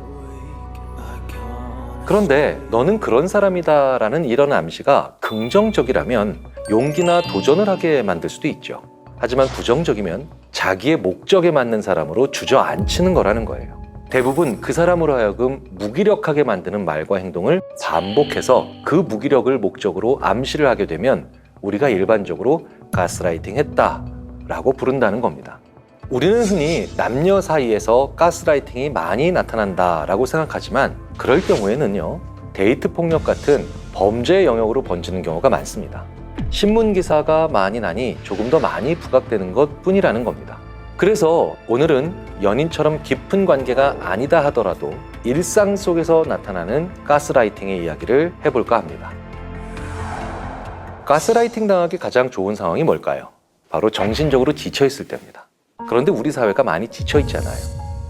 그런데 너는 그런 사람이다 라는 이런 암시가 긍정적이라면 용기나 도전을 하게 만들 수도 있죠. 하지만 부정적이면 자기의 목적에 맞는 사람으로 주저앉히는 거라는 거예요. 대부분 그 사람으로 하여금 무기력하게 만드는 말과 행동을 반복해서 그 무기력을 목적으로 암시를 하게 되면 우리가 일반적으로 가스라이팅 했다 라고 부른다는 겁니다. 우리는 흔히 남녀 사이에서 가스라이팅이 많이 나타난다 라고 생각하지만 그럴 경우에는요, 데이트 폭력 같은 범죄의 영역으로 번지는 경우가 많습니다. 신문 기사가 많이 나니 조금 더 많이 부각되는 것 뿐이라는 겁니다. 그래서 오늘은 연인처럼 깊은 관계가 아니다 하더라도 일상 속에서 나타나는 가스라이팅의 이야기를 해볼까 합니다. 가스라이팅 당하기 가장 좋은 상황이 뭘까요? 바로 정신적으로 지쳐있을 때입니다. 그런데 우리 사회가 많이 지쳐있잖아요.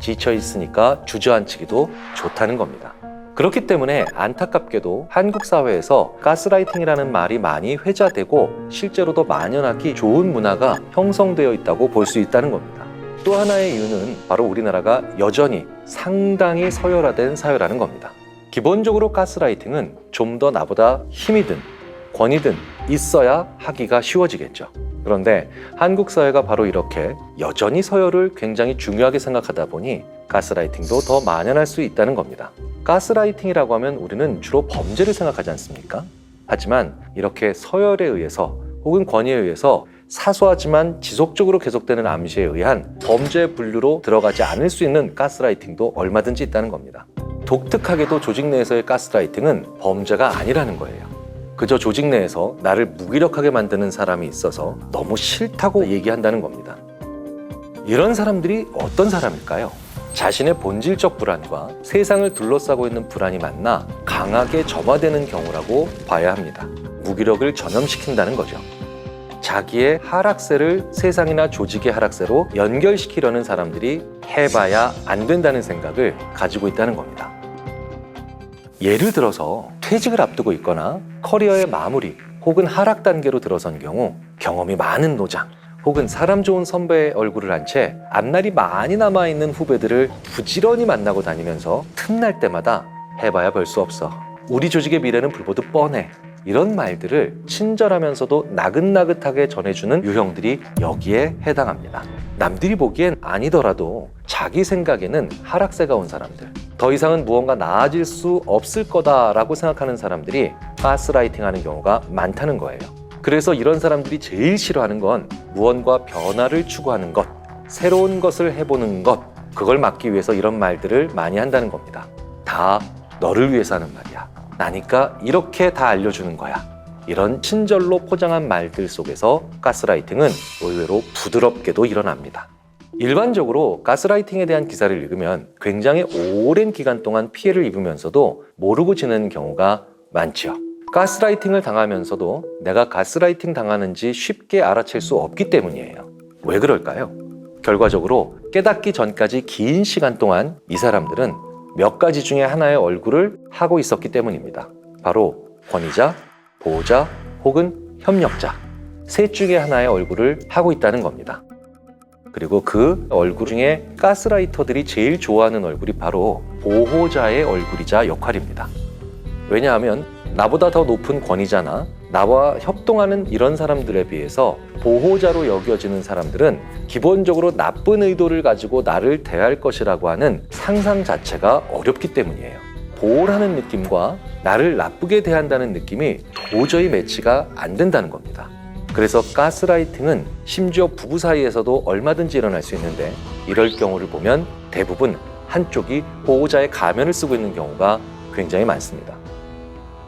지쳐있으니까 주저앉히기도 좋다는 겁니다. 그렇기 때문에 안타깝게도 한국 사회에서 가스라이팅이라는 말이 많이 회자되고 실제로도 만연하기 좋은 문화가 형성되어 있다고 볼 수 있다는 겁니다. 또 하나의 이유는 바로 우리나라가 여전히 상당히 서열화된 사회라는 겁니다. 기본적으로 가스라이팅은 좀 더 나보다 힘이든 권위든 있어야 하기가 쉬워지겠죠. 그런데 한국 사회가 바로 이렇게 여전히 서열을 굉장히 중요하게 생각하다 보니 가스라이팅도 더 만연할 수 있다는 겁니다. 가스라이팅이라고 하면 우리는 주로 범죄를 생각하지 않습니까? 하지만 이렇게 서열에 의해서 혹은 권위에 의해서 사소하지만 지속적으로 계속되는 암시에 의한 범죄 분류로 들어가지 않을 수 있는 가스라이팅도 얼마든지 있다는 겁니다. 독특하게도 조직 내에서의 가스라이팅은 범죄가 아니라는 거예요. 그저 조직 내에서 나를 무기력하게 만드는 사람이 있어서 너무 싫다고 얘기한다는 겁니다. 이런 사람들이 어떤 사람일까요? 자신의 본질적 불안과 세상을 둘러싸고 있는 불안이 만나 강하게 점화되는 경우라고 봐야 합니다. 무기력을 전염시킨다는 거죠. 자기의 하락세를 세상이나 조직의 하락세로 연결시키려는 사람들이 해봐야 안 된다는 생각을 가지고 있다는 겁니다. 예를 들어서 퇴직을 앞두고 있거나 커리어의 마무리 혹은 하락 단계로 들어선 경우 경험이 많은 노장 혹은 사람 좋은 선배의 얼굴을 한 채 앞날이 많이 남아있는 후배들을 부지런히 만나고 다니면서 틈날 때마다 해봐야 별 수 없어. 우리 조직의 미래는 불보듯 뻔해. 이런 말들을 친절하면서도 나긋나긋하게 전해주는 유형들이 여기에 해당합니다. 남들이 보기엔 아니더라도 자기 생각에는 하락세가 온 사람들, 더 이상은 무언가 나아질 수 없을 거다라고 생각하는 사람들이 가스라이팅하는 경우가 많다는 거예요. 그래서 이런 사람들이 제일 싫어하는 건 무언가 변화를 추구하는 것, 새로운 것을 해보는 것, 그걸 막기 위해서 이런 말들을 많이 한다는 겁니다. 다 너를 위해서 하는 말이야. 나니까 이렇게 다 알려주는 거야. 이런 친절로 포장한 말들 속에서 가스라이팅은 의외로 부드럽게도 일어납니다. 일반적으로 가스라이팅에 대한 기사를 읽으면 굉장히 오랜 기간 동안 피해를 입으면서도 모르고 지내는 경우가 많죠. 가스라이팅을 당하면서도 내가 가스라이팅 당하는지 쉽게 알아챌 수 없기 때문이에요. 왜 그럴까요? 결과적으로 깨닫기 전까지 긴 시간 동안 이 사람들은 몇 가지 중에 하나의 얼굴을 하고 있었기 때문입니다. 바로 권위자, 보호자 혹은 협력자, 셋 중에 하나의 얼굴을 하고 있다는 겁니다. 그리고 그 얼굴 중에 가스라이터들이 제일 좋아하는 얼굴이 바로 보호자의 얼굴이자 역할입니다. 왜냐하면 나보다 더 높은 권위자나 나와 협동하는 이런 사람들에 비해서 보호자로 여겨지는 사람들은 기본적으로 나쁜 의도를 가지고 나를 대할 것이라고 하는 상상 자체가 어렵기 때문이에요. 보호하는 느낌과 나를 나쁘게 대한다는 느낌이 도저히 매치가 안 된다는 겁니다. 그래서 가스라이팅은 심지어 부부 사이에서도 얼마든지 일어날 수 있는데, 이럴 경우를 보면 대부분 한쪽이 보호자의 가면을 쓰고 있는 경우가 굉장히 많습니다.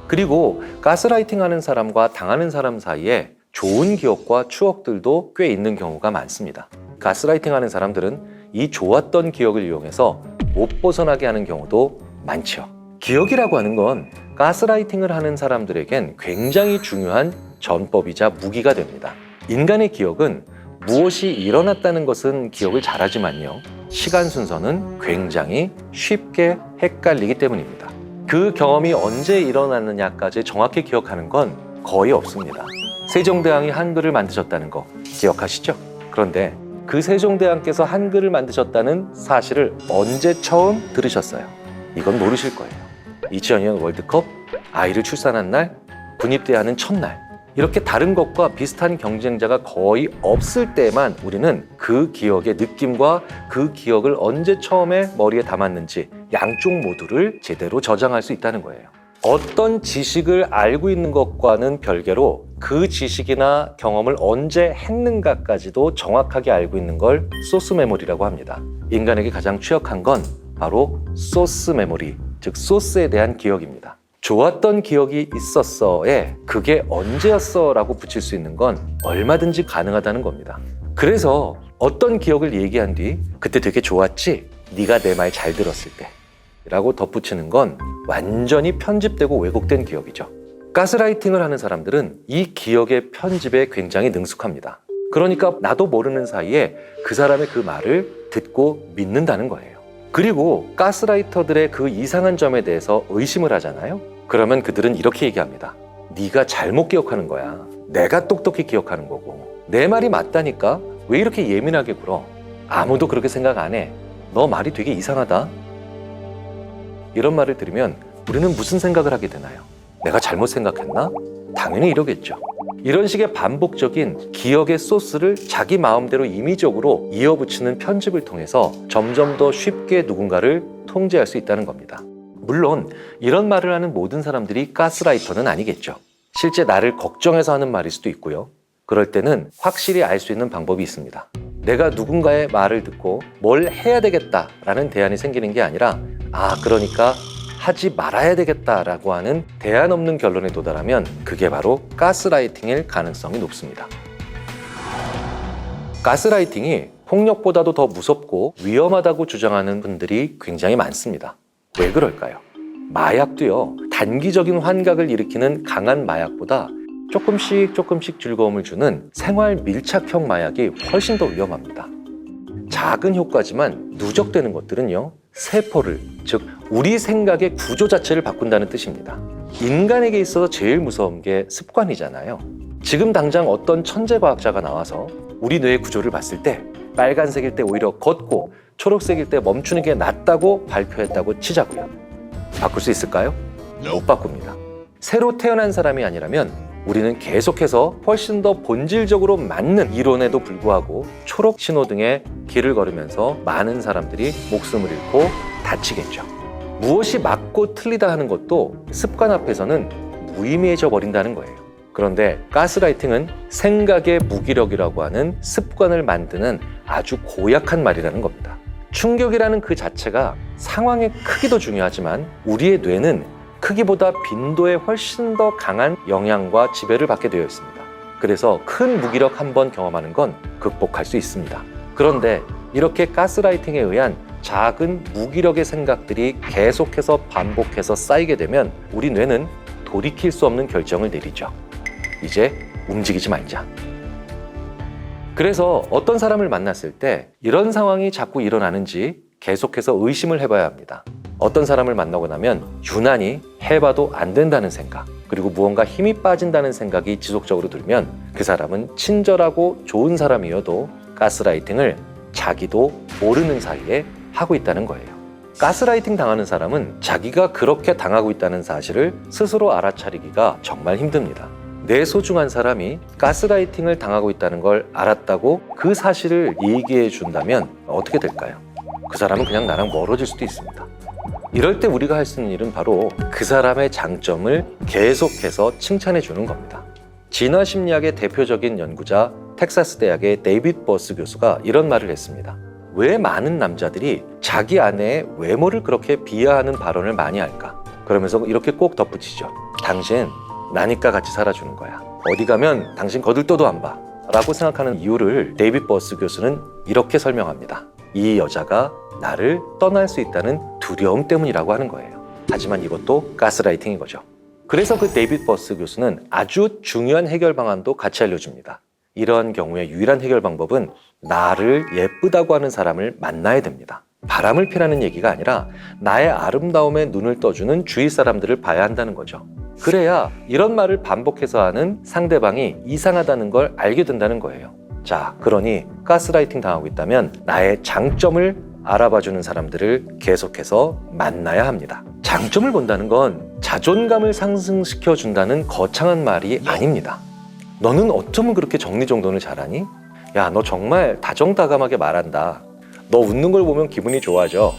그리고 가스라이팅 하는 사람과 당하는 사람 사이에 좋은 기억과 추억들도 꽤 있는 경우가 많습니다. 가스라이팅 하는 사람들은 이 좋았던 기억을 이용해서 못 벗어나게 하는 경우도 많죠. 기억이라고 하는 건 가스라이팅을 하는 사람들에겐 굉장히 중요한 전법이자 무기가 됩니다. 인간의 기억은 무엇이 일어났다는 것은 기억을 잘하지만요, 시간 순서는 굉장히 쉽게 헷갈리기 때문입니다. 그 경험이 언제 일어났느냐까지 정확히 기억하는 건 거의 없습니다. 세종대왕이 한글을 만드셨다는 거 기억하시죠? 그런데 그 세종대왕께서 한글을 만드셨다는 사실을 언제 처음 들으셨어요? 이건 모르실 거예요. 2002년 월드컵, 아이를 출산한 날, 군입대하는 첫날, 이렇게 다른 것과 비슷한 경쟁자가 거의 없을 때만 우리는 그 기억의 느낌과 그 기억을 언제 처음에 머리에 담았는지 양쪽 모두를 제대로 저장할 수 있다는 거예요. 어떤 지식을 알고 있는 것과는 별개로 그 지식이나 경험을 언제 했는가까지도 정확하게 알고 있는 걸 소스 메모리라고 합니다. 인간에게 가장 취약한 건 바로 소스 메모리, 즉 소스에 대한 기억입니다. 좋았던 기억이 있었어에 그게 언제였어 라고 붙일 수 있는 건 얼마든지 가능하다는 겁니다. 그래서 어떤 기억을 얘기한 뒤 그때 되게 좋았지? 네가 내 말 잘 들었을 때 라고 덧붙이는 건 완전히 편집되고 왜곡된 기억이죠. 가스라이팅을 하는 사람들은 이 기억의 편집에 굉장히 능숙합니다. 그러니까 나도 모르는 사이에 그 사람의 그 말을 듣고 믿는다는 거예요. 그리고 가스라이터들의 그 이상한 점에 대해서 의심을 하잖아요. 그러면 그들은 이렇게 얘기합니다. 네가 잘못 기억하는 거야. 내가 똑똑히 기억하는 거고. 내 말이 맞다니까 왜 이렇게 예민하게 굴어? 아무도 그렇게 생각 안 해. 너 말이 되게 이상하다. 이런 말을 들으면 우리는 무슨 생각을 하게 되나요? 내가 잘못 생각했나? 당연히 이러겠죠. 이런 식의 반복적인 기억의 소스를 자기 마음대로 임의적으로 이어붙이는 편집을 통해서 점점 더 쉽게 누군가를 통제할 수 있다는 겁니다. 물론 이런 말을 하는 모든 사람들이 가스라이터는 아니겠죠. 실제 나를 걱정해서 하는 말일 수도 있고요. 그럴 때는 확실히 알 수 있는 방법이 있습니다. 내가 누군가의 말을 듣고 뭘 해야 되겠다라는 대안이 생기는 게 아니라 그러니까 하지 말아야 되겠다라고 하는 대안 없는 결론에 도달하면 그게 바로 가스라이팅일 가능성이 높습니다. 가스라이팅이 폭력보다도 더 무섭고 위험하다고 주장하는 분들이 굉장히 많습니다. 왜 그럴까요? 마약도요, 단기적인 환각을 일으키는 강한 마약보다 조금씩 즐거움을 주는 생활 밀착형 마약이 훨씬 더 위험합니다. 작은 효과지만 누적되는 것들은요, 세포를, 즉 우리 생각의 구조 자체를 바꾼다는 뜻입니다. 인간에게 있어서 제일 무서운 게 습관이잖아요. 지금 당장 어떤 천재 과학자가 나와서 우리 뇌의 구조를 봤을 때 빨간색일 때 오히려 걷고 초록색일 때 멈추는 게 낫다고 발표했다고 치자고요. 바꿀 수 있을까요? 못 바꿉니다. 새로 태어난 사람이 아니라면 우리는 계속해서 훨씬 더 본질적으로 맞는 이론에도 불구하고 초록 신호등에 길을 걸으면서 많은 사람들이 목숨을 잃고 다치겠죠. 무엇이 맞고 틀리다 하는 것도 습관 앞에서는 무의미해져 버린다는 거예요. 그런데 가스라이팅은 생각의 무기력이라고 하는 습관을 만드는 아주 고약한 말이라는 겁니다. 충격이라는 그 자체가 상황의 크기도 중요하지만 우리의 뇌는 크기보다 빈도에 훨씬 더 강한 영향과 지배를 받게 되어 있습니다. 그래서 큰 무기력 한 번 경험하는 건 극복할 수 있습니다. 그런데 이렇게 가스라이팅에 의한 작은 무기력의 생각들이 계속해서 반복해서 쌓이게 되면 우리 뇌는 돌이킬 수 없는 결정을 내리죠. 이제 움직이지 말자. 그래서 어떤 사람을 만났을 때 이런 상황이 자꾸 일어나는지 계속해서 의심을 해봐야 합니다. 어떤 사람을 만나고 나면 유난히 해봐도 안 된다는 생각, 그리고 무언가 힘이 빠진다는 생각이 지속적으로 들면 그 사람은 친절하고 좋은 사람이어도 가스라이팅을 자기도 모르는 사이에 하고 있다는 거예요. 가스라이팅 당하는 사람은 자기가 그렇게 당하고 있다는 사실을 스스로 알아차리기가 정말 힘듭니다. 내 소중한 사람이 가스라이팅을 당하고 있다는 걸 알았다고 그 사실을 얘기해 준다면 어떻게 될까요? 그 사람은 그냥 나랑 멀어질 수도 있습니다. 이럴 때 우리가 할 수 있는 일은 바로 그 사람의 장점을 계속해서 칭찬해 주는 겁니다. 진화심리학의 대표적인 연구자 텍사스 대학의 데이빗 버스 교수가 이런 말을 했습니다. 왜 많은 남자들이 자기 아내의 외모를 그렇게 비하하는 발언을 많이 할까? 그러면서 이렇게 꼭 덧붙이죠. 당신 나니까 같이 살아주는 거야. 어디 가면 당신 거들떠도 안 봐. 라고 생각하는 이유를 데이빗 버스 교수는 이렇게 설명합니다. 이 여자가 나를 떠날 수 있다는 두려움 때문이라고 하는 거예요. 하지만 이것도 가스라이팅인 거죠. 그래서 그 데이빗 버스 교수는 아주 중요한 해결 방안도 같이 알려줍니다. 이러한 경우에 유일한 해결 방법은 나를 예쁘다고 하는 사람을 만나야 됩니다. 바람을 피라는 얘기가 아니라 나의 아름다움에 눈을 떠주는 주위 사람들을 봐야 한다는 거죠. 그래야 이런 말을 반복해서 하는 상대방이 이상하다는 걸 알게 된다는 거예요. 자, 그러니 가스라이팅 당하고 있다면 나의 장점을 알아봐주는 사람들을 계속해서 만나야 합니다. 장점을 본다는 건 자존감을 상승시켜준다는 거창한 말이 아닙니다. 너는 어쩌면 그렇게 정리정돈을 잘하니? 야, 너 정말 다정다감하게 말한다. 너 웃는 걸 보면 기분이 좋아져.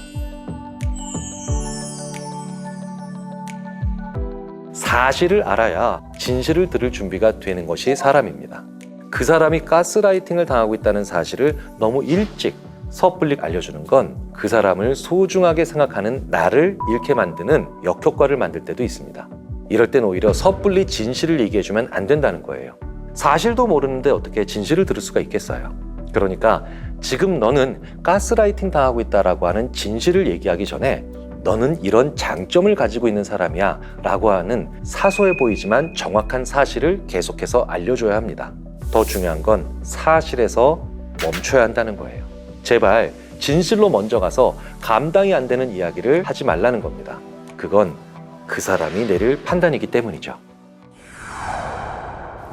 사실을 알아야 진실을 들을 준비가 되는 것이 사람입니다. 그 사람이 가스라이팅을 당하고 있다는 사실을 너무 일찍 섣불리 알려주는 건 그 사람을 소중하게 생각하는 나를 잃게 만드는 역효과를 만들 때도 있습니다. 이럴 땐 오히려 섣불리 진실을 얘기해주면 안 된다는 거예요. 사실도 모르는데 어떻게 진실을 들을 수가 있겠어요. 그러니까 지금 너는 가스라이팅 당하고 있다라고 하는 진실을 얘기하기 전에 너는 이런 장점을 가지고 있는 사람이야 라고 하는 사소해 보이지만 정확한 사실을 계속해서 알려줘야 합니다. 더 중요한 건 사실에서 멈춰야 한다는 거예요. 제발 진실로 먼저 가서 감당이 안 되는 이야기를 하지 말라는 겁니다. 그건 그 사람이 내릴 판단이기 때문이죠.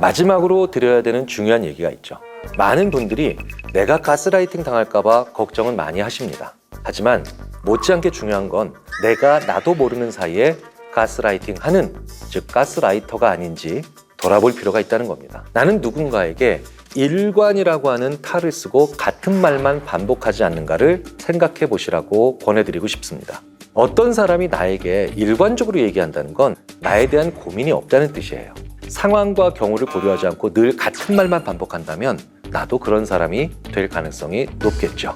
마지막으로 드려야 되는 중요한 얘기가 있죠. 많은 분들이 내가 가스라이팅 당할까봐 걱정은 많이 하십니다. 하지만 못지않게 중요한 건 내가 나도 모르는 사이에 가스라이팅 하는, 즉 가스라이터가 아닌지 돌아볼 필요가 있다는 겁니다. 나는 누군가에게 일관이라고 하는 탈을 쓰고 같은 말만 반복하지 않는가를 생각해 보시라고 권해드리고 싶습니다. 어떤 사람이 나에게 일관적으로 얘기한다는 건 나에 대한 고민이 없다는 뜻이에요. 상황과 경우를 고려하지 않고 늘 같은 말만 반복한다면 나도 그런 사람이 될 가능성이 높겠죠.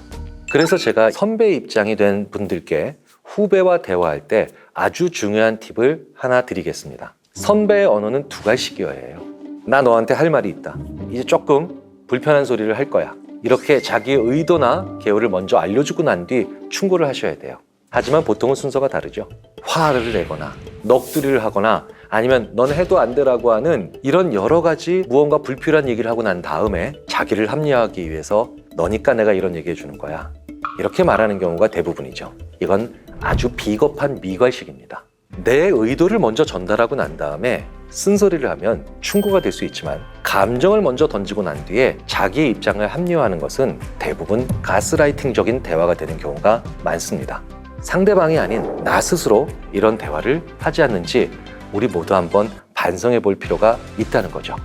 그래서 제가 선배 입장이 된 분들께 후배와 대화할 때 아주 중요한 팁을 하나 드리겠습니다. 선배의 언어는 두 가지씩이어야 나 너한테 할 말이 있다. 이제 조금 불편한 소리를 할 거야. 이렇게 자기의 의도나 계획을 먼저 알려주고 난 뒤 충고를 하셔야 돼요. 하지만 보통은 순서가 다르죠. 화를 내거나 넋두리를 하거나 아니면 넌 해도 안 되라고 하는 이런 여러 가지 무언가 불필요한 얘기를 하고 난 다음에 자기를 합리화하기 위해서 너니까 내가 이런 얘기해 주는 거야. 이렇게 말하는 경우가 대부분이죠. 이건 아주 비겁한 미괄식입니다. 내 의도를 먼저 전달하고 난 다음에 쓴소리를 하면 충고가 될 수 있지만 감정을 먼저 던지고 난 뒤에 자기의 입장을 합리화하는 것은 대부분 가스라이팅적인 대화가 되는 경우가 많습니다. 상대방이 아닌 나 스스로 이런 대화를 하지 않는지 우리 모두 한번 반성해 볼 필요가 있다는 거죠.